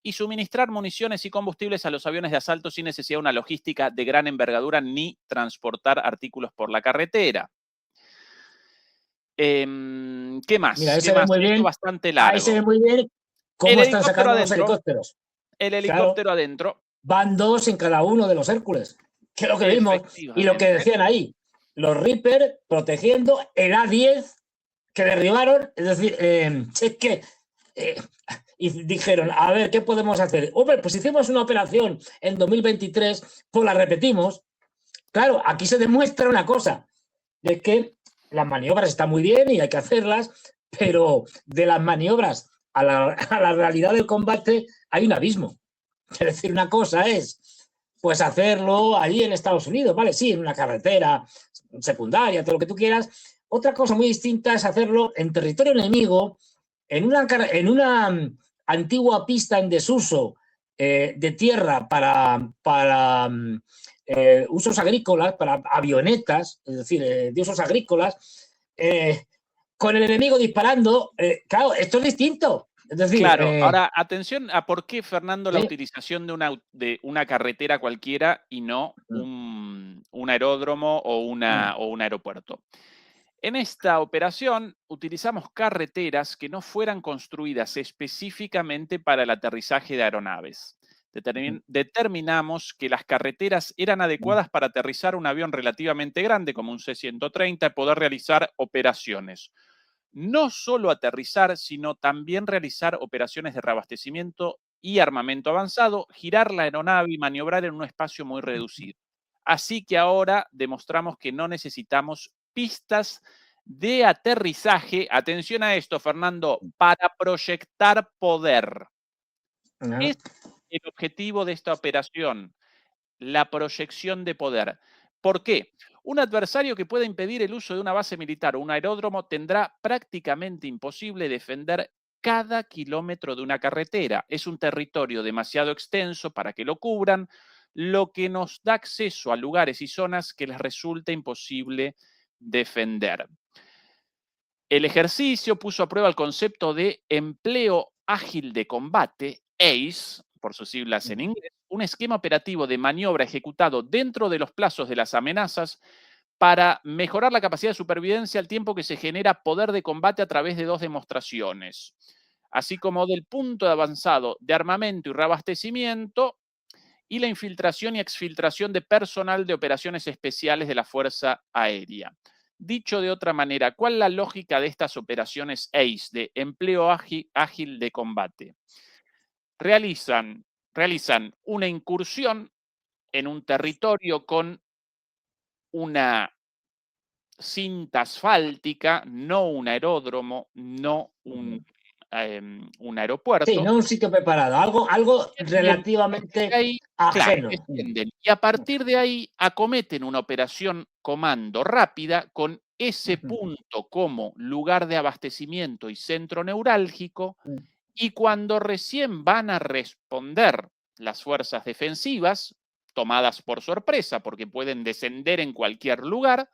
y suministrar municiones y combustibles a los aviones de asalto sin necesidad de una logística de gran envergadura ni transportar artículos por la carretera. ¿Qué más? Mira, ahí ¿Qué se ve más? muy Esto bien. bastante Ahí se ve largo. muy bien El cómo están helicóptero sacando los adentro. helicópteros. El Claro, helicóptero adentro. van 2 en cada uno de los Hércules, que es lo que vimos. Y lo que Efectivamente. decían ahí, los Reaper protegiendo el A-10 que derribaron. Es decir, es que y dijeron, a ver, ¿qué podemos hacer? Hombre, pues hicimos una operación en 2023, pues la repetimos. Claro, aquí se demuestra una cosa, de que las maniobras están muy bien y hay que hacerlas, pero de las maniobras a la realidad del combate hay un abismo. Es decir, una cosa es pues hacerlo allí en Estados Unidos, ¿vale? Sí, en una carretera secundaria, todo lo que tú quieras. Otra cosa muy distinta es hacerlo en territorio enemigo, en una antigua pista en desuso de tierra para usos agrícolas, para avionetas, es decir, de usos agrícolas, con el enemigo disparando. Claro, esto es distinto. Es decir, Claro, ahora atención a por qué, Fernando, la sí. utilización de una carretera cualquiera y no un aeródromo o un aeropuerto. En esta operación utilizamos carreteras que no fueran construidas específicamente para el aterrizaje de aeronaves. Determinamos que las carreteras eran adecuadas para aterrizar un avión relativamente grande como un C-130 y poder realizar operaciones. No solo aterrizar, sino también realizar operaciones de reabastecimiento y armamento avanzado, girar la aeronave y maniobrar en un espacio muy reducido. Así que ahora demostramos que no necesitamos pistas de aterrizaje, atención a esto, Fernando, para proyectar poder. Es el objetivo de esta operación, la proyección de poder. ¿Por qué? Un adversario que pueda impedir el uso de una base militar o un aeródromo tendrá prácticamente imposible defender cada kilómetro de una carretera. Es un territorio demasiado extenso para que lo cubran, lo que nos da acceso a lugares y zonas que les resulta imposible defender. El ejercicio puso a prueba el concepto de empleo ágil de combate, ACE, por sus siglas en inglés, un esquema operativo de maniobra ejecutado dentro de los plazos de las amenazas para mejorar la capacidad de supervivencia al tiempo que se genera poder de combate a través de 2 demostraciones, así como del punto de avanzado de armamento y reabastecimiento y la infiltración y exfiltración de personal de operaciones especiales de la Fuerza Aérea. Dicho de otra manera, ¿cuál es la lógica de estas operaciones ACE, de empleo ágil de combate? Realizan una incursión en un territorio con una cinta asfáltica, no un aeródromo, no un Sí, aeropuerto. no un sitio preparado, algo relativamente Ahí, claro, ajeno. descienden y a partir de ahí acometen una operación comando rápida con ese punto como lugar de abastecimiento y centro neurálgico, y cuando recién van a responder las fuerzas defensivas, tomadas por sorpresa porque pueden descender en cualquier lugar,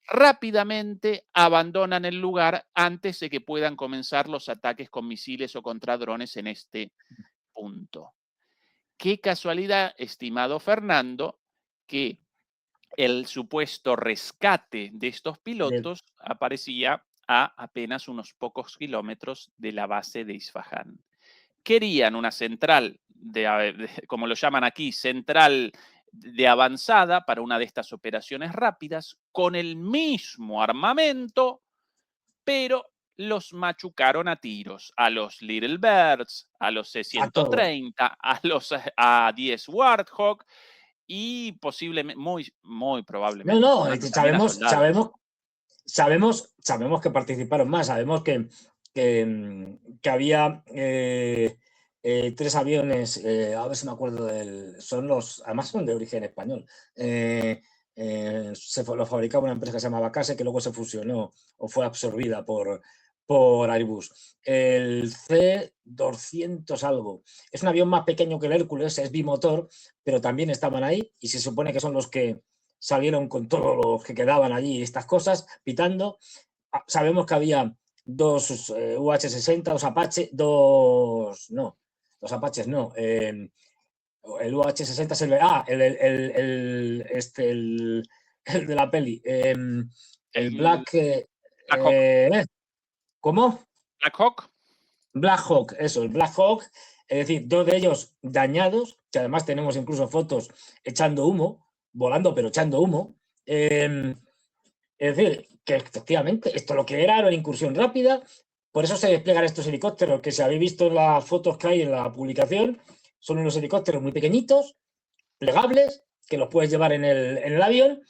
rápidamente abandonan el lugar antes de que puedan comenzar los ataques con misiles o contra drones en este punto. Qué casualidad, estimado Fernando, que el supuesto rescate de estos pilotos aparecía a apenas unos pocos kilómetros de la base de Isfahán. Querían una central, como lo llaman aquí, central de avanzada para una de estas operaciones rápidas, con el mismo armamento pero los machucaron a tiros, a los Little Birds, a los C-130, a los A-10 Warthog y posiblemente, muy probablemente. No, también a soldados. sabemos que participaron más, sabemos que había 3 aviones, a ver si me acuerdo además son de origen español. Lo fabricaba una empresa que se llamaba Case, que luego se fusionó o fue absorbida por Airbus. El C-200 algo. Es un avión más pequeño que el Hércules, es bimotor, pero también estaban ahí y se supone que son los que salieron con todos los que quedaban allí, estas cosas, pitando. Sabemos que había 2 UH-60, 2 Apache, los Apaches no. El UH-60 es el de la peli. El Black Hawk. ¿Cómo? Black Hawk. Black Hawk, eso, el Black Hawk. Es decir, 2 de ellos dañados, que además tenemos incluso fotos echando humo, volando pero echando humo. Es decir, que efectivamente esto lo que era una incursión rápida, por eso se despliegan estos helicópteros que, si habéis visto en las fotos que hay en la publicación, son unos helicópteros muy pequeñitos, plegables, que los puedes llevar en el avión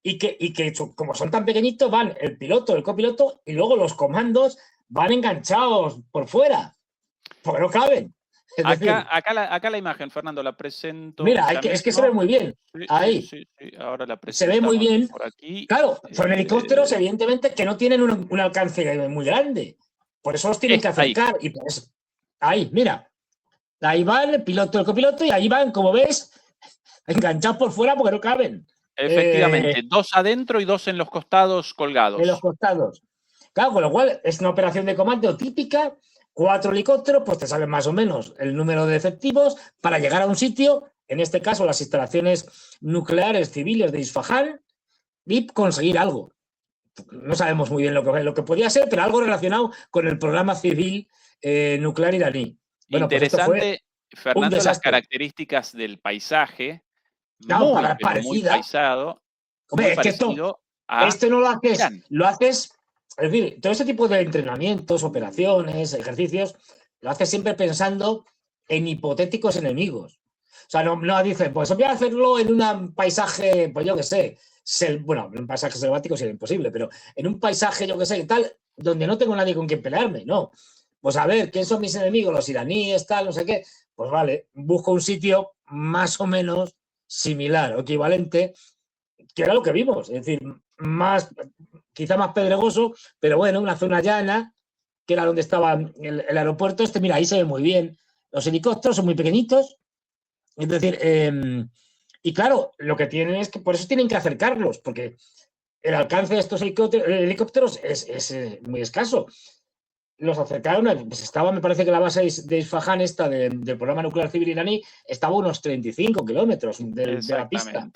y que como son tan pequeñitos van el piloto, el copiloto y luego los comandos van enganchados por fuera, porque no caben. Acá la imagen, Fernando, la presento. Mira, es que se ve muy bien. Sí, ahí. Sí, ahora la se ve muy bien. Por aquí. Claro, son helicópteros, evidentemente, que no tienen un alcance muy grande. Por eso los tienen que acercar. Ahí. Y por eso, ahí, mira. Ahí van el piloto, el copiloto, y ahí van, como ves, enganchados por fuera porque no caben. Efectivamente, 2 adentro y 2 en los costados colgados. En los costados. Claro, con lo cual es una operación de comando típica. 4 helicópteros, pues te saben más o menos el número de efectivos para llegar a un sitio, en este caso las instalaciones nucleares civiles de Isfahán, y conseguir algo. No sabemos muy bien lo que podía ser, pero algo relacionado con el programa civil nuclear iraní. Bueno, interesante, pues Fernando, las características del paisaje. Claro, muy paisado. Hombre, es que esto no lo haces. Es decir, todo este tipo de entrenamientos, operaciones, ejercicios, lo haces siempre pensando en hipotéticos enemigos. O sea, no dices, pues voy a hacerlo en un paisaje, pues yo qué sé, bueno, en un paisaje selvático sería imposible, pero en un paisaje, yo qué sé, tal, donde no tengo nadie con quien pelearme, no. Pues a ver, ¿quién son mis enemigos? Los iraníes, tal, no sé qué. Pues vale, busco un sitio más o menos similar o equivalente, que era lo que vimos, es decir, quizá más pedregoso, pero bueno, una zona llana, que era donde estaba el aeropuerto. Mira, ahí se ve muy bien. Los helicópteros son muy pequeñitos, es decir, y claro, lo que tienen es que por eso tienen que acercarlos, porque el alcance de estos helicópteros es muy escaso. Los acercaron, pues estaba, me parece que la base de Isfahán, del programa nuclear civil iraní, estaba a unos 35 kilómetros de la pista,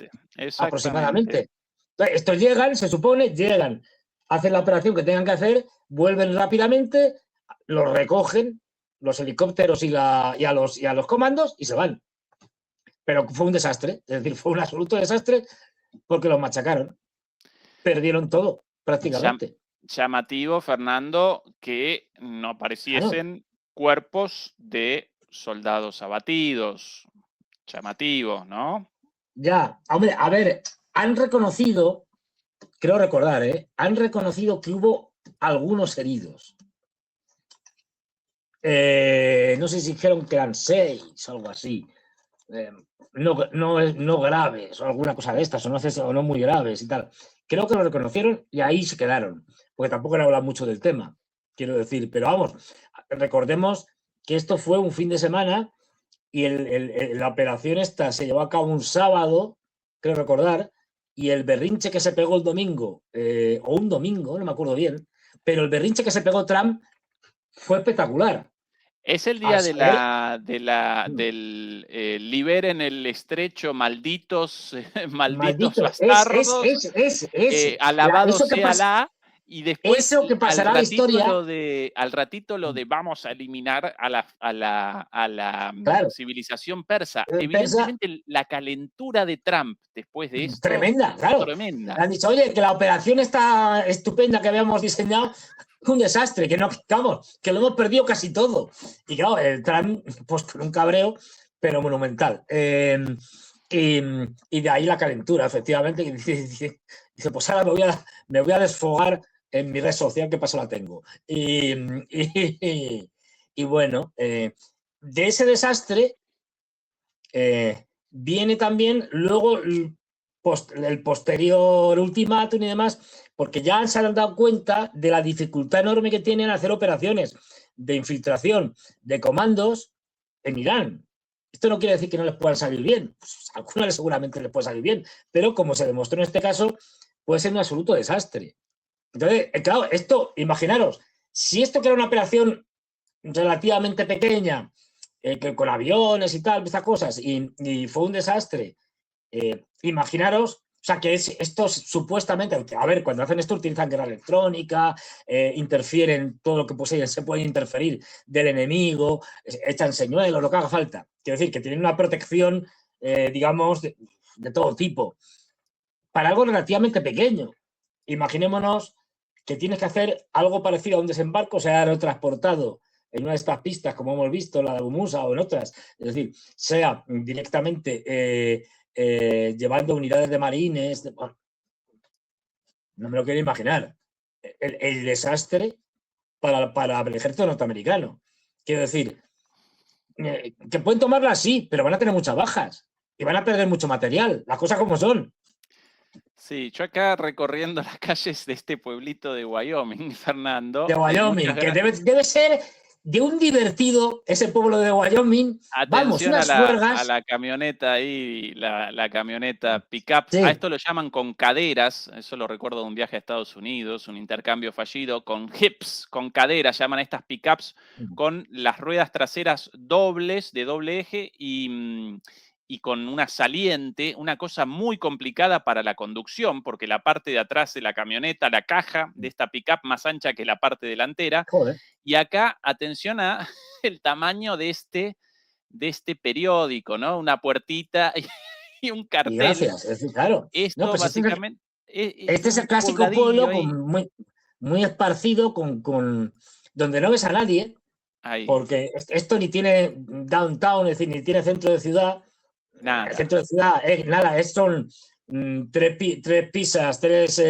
aproximadamente. Entonces, estos llegan, se supone, hacen la operación que tengan que hacer, vuelven rápidamente, los recogen, los helicópteros y a los comandos, y se van. Pero fue un desastre, es decir, fue un absoluto desastre porque los machacaron. Perdieron todo, prácticamente. Llamativo, Fernando, que no apareciesen cuerpos de soldados abatidos. Llamativo, ¿no? Ya, hombre, a ver, han reconocido, creo recordar, han reconocido que hubo algunos heridos. No sé si dijeron que eran 6 o algo así. No graves o alguna cosa de estas, o no muy graves y tal. Creo que lo reconocieron y ahí se quedaron, porque tampoco han hablado mucho del tema, quiero decir. Pero vamos, recordemos que esto fue un fin de semana y la operación esta se llevó a cabo un sábado, creo recordar, y el berrinche que se pegó el domingo, o un domingo, no me acuerdo bien, pero el berrinche que se pegó Trump fue espectacular. Es el día del liberen el estrecho, malditos bastardos. Alabado sea Alá. Y después, eso que pasará la historia. Al ratito lo de vamos a eliminar a la civilización persa. Evidentemente, la calentura de Trump después de esto. Tremenda, claro. Tremenda. Han dicho, oye, que la operación está estupenda que habíamos diseñado, un desastre, que no, vamos, que lo hemos perdido casi todo. Y claro, el Trump, pues con un cabreo, pero monumental. Y de ahí la calentura, efectivamente, que dice, pues ahora me voy a desfogar en mi red social, que paso la tengo. Y bueno, de ese desastre viene también luego el posterior ultimátum y demás, porque ya se han dado cuenta de la dificultad enorme que tienen hacer operaciones de infiltración de comandos en Irán. Esto no quiere decir que no les puedan salir bien, pues a algunos seguramente les puede salir bien, pero como se demostró en este caso, puede ser un absoluto desastre. Entonces, claro, esto, imaginaros, si esto que era una operación relativamente pequeña, que con aviones y tal, estas cosas, y fue un desastre, imaginaros, o sea, que esto supuestamente, a ver, cuando hacen esto utilizan guerra electrónica, interfieren todo lo que se puede interferir del enemigo, echan señuelos, lo que haga falta. Quiero decir, que tienen una protección, digamos, de todo tipo. Para algo relativamente pequeño, imaginémonos que tienes que hacer algo parecido a un desembarco, o sea, aerotransportado en una de estas pistas, como hemos visto, la de Abu Musa o en otras, es decir, sea directamente llevando unidades de marines, bueno, no me lo quiero imaginar. El desastre para el ejército norteamericano. Quiero decir, que pueden tomarla así, pero van a tener muchas bajas y van a perder mucho material, las cosas como son. Sí, yo acá recorriendo las calles de este pueblito de Wyoming, Fernando. De Wyoming, que debe ser de un divertido ese pueblo de Wyoming. Vamos, Atención unas a juergas. la camioneta ahí, la camioneta pick-up. Sí. A esto lo llaman con caderas. Eso lo recuerdo de un viaje a Estados Unidos, un intercambio fallido. Con hips, con caderas, llaman a estas pick-ups con las ruedas traseras dobles, de doble eje y con una saliente, una cosa muy complicada para la conducción, porque la parte de atrás de la camioneta, la caja de esta pick-up más ancha que la parte delantera. Joder. Y acá, atención a el tamaño de este periódico, ¿no? Una puertita y un cartel. Y gracias, es decir, claro. Esto No, pues básicamente... este es el clásico pueblo muy esparcido, donde no ves a nadie, ahí. Porque esto ni tiene downtown, es decir, ni tiene centro de ciudad. Nada. El centro de ciudad, nada, son tres pizzas, tres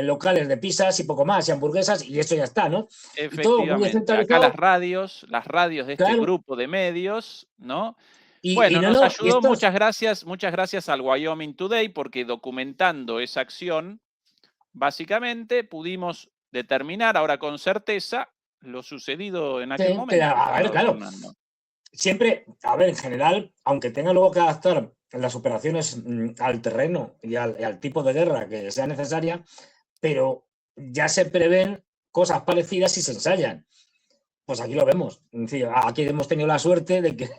locales de pizzas y poco más, y hamburguesas, y eso ya está, ¿no? Efectivamente. Acá las radios de este grupo de medios, ¿no? Nos ayudó, muchas gracias al Wyoming Today, porque documentando esa acción, básicamente pudimos determinar ahora con certeza lo sucedido en aquel momento. A ver, claro. Siempre, a ver, en general, aunque tenga luego que adaptar las operaciones al terreno y al tipo de guerra que sea necesaria, pero ya se prevén cosas parecidas y se ensayan. Pues aquí lo vemos. Es decir, aquí hemos tenido la suerte de que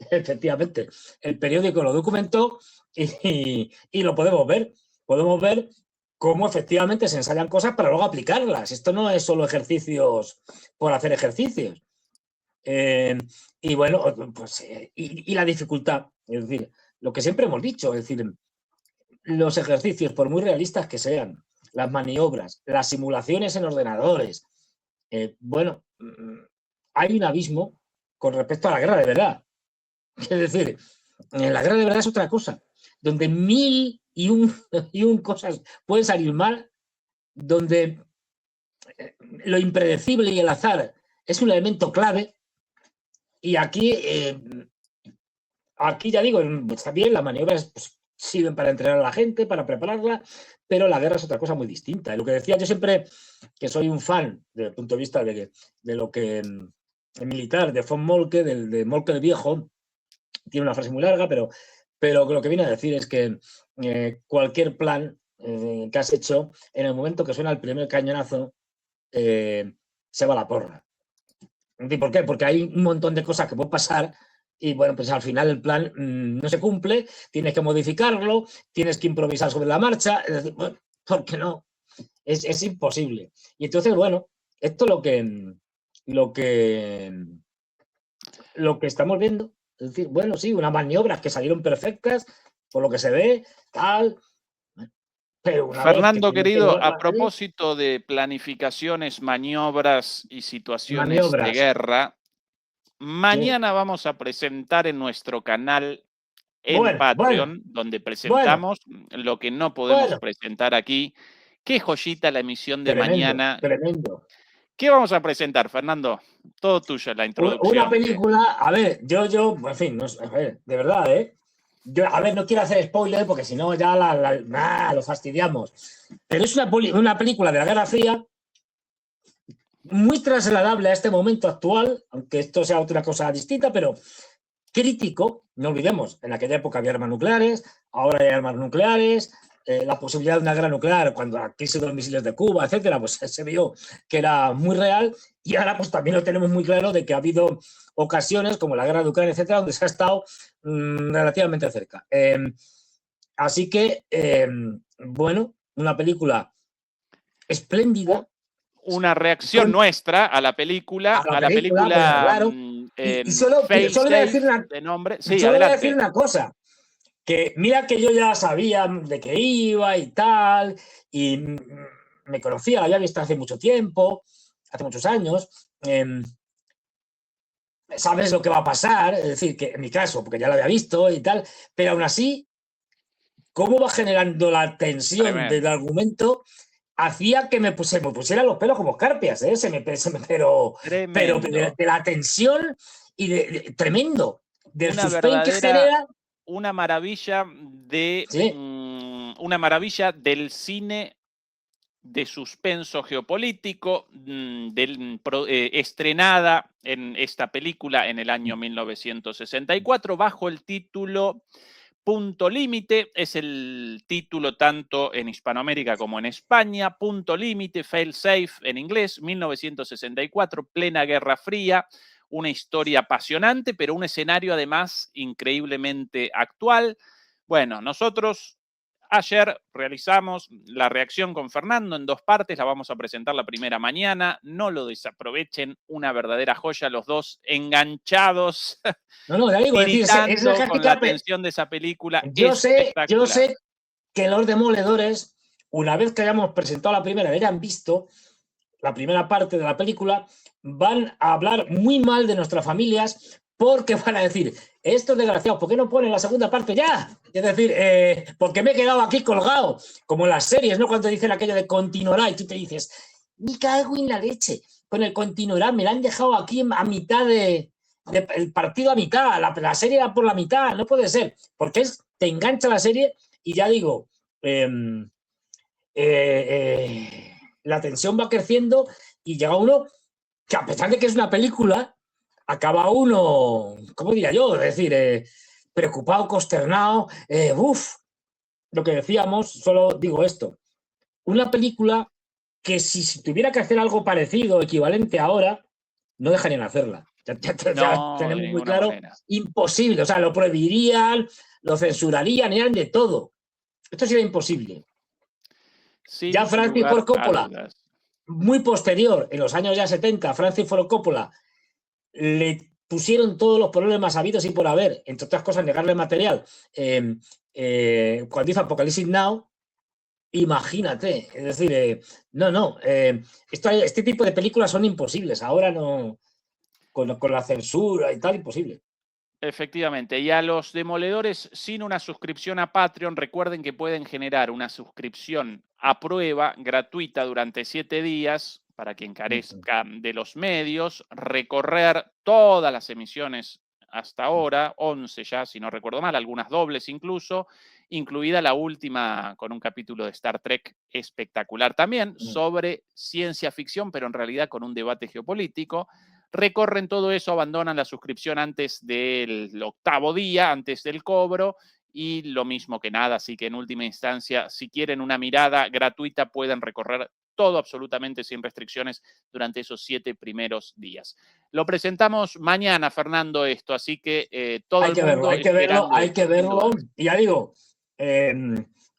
efectivamente el periódico lo documentó y lo podemos ver. Podemos ver cómo efectivamente se ensayan cosas para luego aplicarlas. Esto no es solo ejercicios por hacer ejercicios. Y bueno, pues y la dificultad, es decir, lo que siempre hemos dicho, es decir, los ejercicios, por muy realistas que sean, las maniobras, las simulaciones en ordenadores, bueno, hay un abismo con respecto a la guerra de verdad. Es decir, la guerra de verdad es otra cosa, donde 1001 cosas pueden salir mal, donde lo impredecible y el azar es un elemento clave. Y aquí ya digo, está bien, las maniobras pues, sirven para entrenar a la gente, para prepararla, pero la guerra es otra cosa muy distinta. Y lo que decía yo siempre, que soy un fan, desde el punto de vista de lo que el militar, de von Moltke, de Moltke el Viejo, tiene una frase muy larga, pero lo que viene a decir es que cualquier plan que has hecho, en el momento que suena el primer cañonazo, se va a la porra. ¿Por qué? Porque hay un montón de cosas que pueden pasar y, bueno, pues al final el plan no se cumple, tienes que modificarlo, tienes que improvisar sobre la marcha, es decir, bueno, ¿por qué no? Es imposible. Y entonces, bueno, esto es lo que estamos viendo. Es decir, bueno, sí, unas maniobras que salieron perfectas, por lo que se ve, tal, Pero una vez que Fernando, tienen que querido, ver a la serie, propósito de planificaciones, maniobras y situaciones de maniobras. guerra, Sí. mañana vamos a presentar en nuestro canal en Bueno, bueno, Patreon, donde bueno, presentamos lo que no podemos bueno. presentar aquí. Qué joyita la emisión de Tremendo, mañana. tremendo. ¿Qué vamos a presentar, Fernando? Todo tuyo la Una introducción. película, a ver, en fin, no, a ver, de verdad, ¿eh? Yo, a ver, no quiero hacer spoiler porque si no ya lo fastidiamos. Pero es una película de la Guerra Fría muy trasladable a este momento actual, aunque esto sea otra cosa distinta, pero crítico. No olvidemos, en aquella época había armas nucleares, ahora hay armas nucleares, la posibilidad de una guerra nuclear cuando la crisis de los misiles de Cuba, etcétera, pues se vio que era muy real, y ahora pues también lo tenemos muy claro de que ha habido ocasiones como la guerra de Ucrania, etcétera, donde se ha estado relativamente cerca. Así que, bueno, una película espléndida. Una reacción nuestra a la película, Bueno, claro. Y solo Fail voy a decir Safe de nombre. Sí, solo voy a decir adelante. una cosa, que mira que yo ya sabía de qué iba y tal, y me conocía, la había visto hace mucho tiempo, hace muchos años, sabes lo que va a pasar, es decir, que en mi caso, porque ya lo había visto y tal, pero aún así, cómo va generando la tensión del Tremendo. argumento hacía que se me pusieran los pelos como escarpias, ¿eh? Pero Tremendo. de la tensión y tremendo, del Una suspense que verdadera, genera. una maravilla de Sí, una maravilla del cine de suspenso geopolítico, estrenada en esta película en el año 1964 bajo el título Punto Límite. Es el título tanto en Hispanoamérica como en España. Punto Límite, Fail Safe en inglés, 1964, plena Guerra Fría. Una historia apasionante, pero un escenario además increíblemente actual. Bueno, nosotros ayer realizamos la reacción con Fernando en 2 partes, la vamos a presentar la primera mañana, no lo desaprovechen, una verdadera joya, los dos enganchados, no, ya digo, es decir, es tiritando con la ejércita. atención de esa película Yo espectacular. sé que los demoledores, una vez que hayamos presentado la primera y hayan visto la primera parte de la película, van a hablar muy mal de nuestras familias porque van a decir, estos desgraciados, ¿por qué no ponen la segunda parte ya? Es decir, porque me he quedado aquí colgado, como en las series, ¿no? Cuando dicen aquello de continuará y tú te dices, me cago en la leche, con el continuará, me la han dejado aquí a mitad el partido a mitad, la serie va por la mitad, no puede ser, porque te engancha la serie y ya digo, la tensión va creciendo y llega uno que a pesar de que es una película, acaba uno, ¿cómo diría yo? Es decir, preocupado, consternado, lo que decíamos, solo digo esto, una película que si tuviera que hacer algo parecido, equivalente ahora, no dejarían hacerla. Ya No, de tenemos muy ninguna claro, manera. imposible, o sea, lo prohibirían, lo censurarían, eran de todo. Esto sería imposible. Ya Sin Francis Ford lugar a Coppola, dudas. muy posterior, en los años ya 70, Francis Ford Coppola le pusieron todos los problemas habidos y por haber, entre otras cosas, negarle material. Cuando hizo Apocalipsis Now, imagínate, es decir, este tipo de películas son imposibles, ahora no, con la censura y tal, imposible. Efectivamente, y a los demoledores sin una suscripción a Patreon, recuerden que pueden generar una suscripción a prueba gratuita durante 7 días para quien carezca de los medios, recorrer todas las emisiones hasta ahora, 11 ya, si no recuerdo mal, algunas dobles incluso, incluida la última con un capítulo de Star Trek espectacular también sobre ciencia ficción, pero en realidad con un debate geopolítico. Recorren todo eso, abandonan la suscripción antes del 8º día, antes del cobro, y lo mismo que nada. Así que en última instancia, si quieren una mirada gratuita, pueden recorrer todo absolutamente sin restricciones durante esos 7 primeros días. Lo presentamos mañana, Fernando, esto, así que todo el mundo esperando hay que esto, sin verlo. dudas. Y ya digo,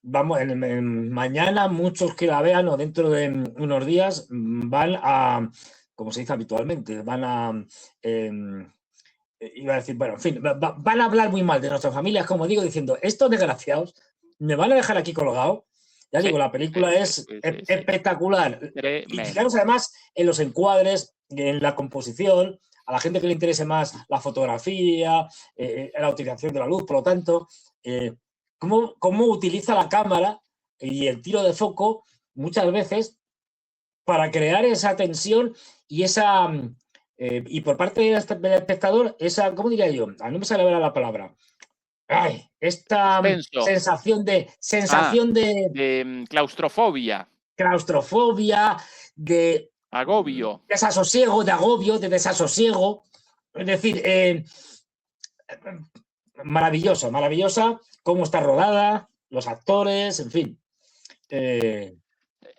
vamos, mañana muchos que la vean o dentro de unos días van a, como se dice habitualmente, van a, iba a decir, bueno, en fin, van a hablar muy mal de nuestras familias, como digo, diciendo, estos desgraciados me van a dejar aquí colgado Ya Sí, digo, la película sí, es sí, sí, sí. espectacular. Y Tremendo. fijaros además en los encuadres, en la composición, a la gente que le interese más la fotografía, la utilización de la luz, por lo tanto, cómo utiliza la cámara y el tiro de foco muchas veces para crear esa tensión y esa... y por parte del espectador, esa, ¿cómo diría yo? No me sale ahora la palabra. Ay, esta Suspenso. sensación de Claustrofobia, claustrofobia, de agobio. desasosiego, de agobio, de desasosiego. Es decir, maravillosa, maravillosa cómo está rodada, los actores, en fin. No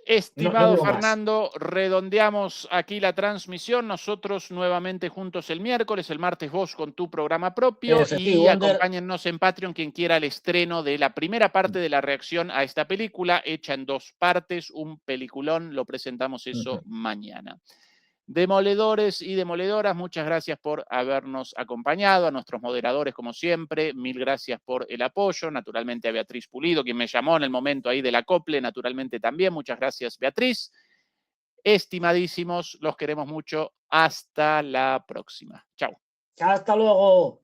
Estimado digo más. Fernando, redondeamos aquí la transmisión. Nosotros nuevamente juntos el miércoles, el martes vos con tu programa propio Stevie y Wonder. acompáñennos en Patreon quien quiera el estreno de la primera parte de la reacción a esta película, hecha en 2 partes, un peliculón. Lo presentamos eso mañana. Demoledores y demoledoras, muchas gracias por habernos acompañado, a nuestros moderadores como siempre, mil gracias por el apoyo, naturalmente a Beatriz Pulido, quien me llamó en el momento ahí del acople, naturalmente también, muchas gracias Beatriz. Estimadísimos, los queremos mucho, hasta la próxima. Chao. Hasta luego.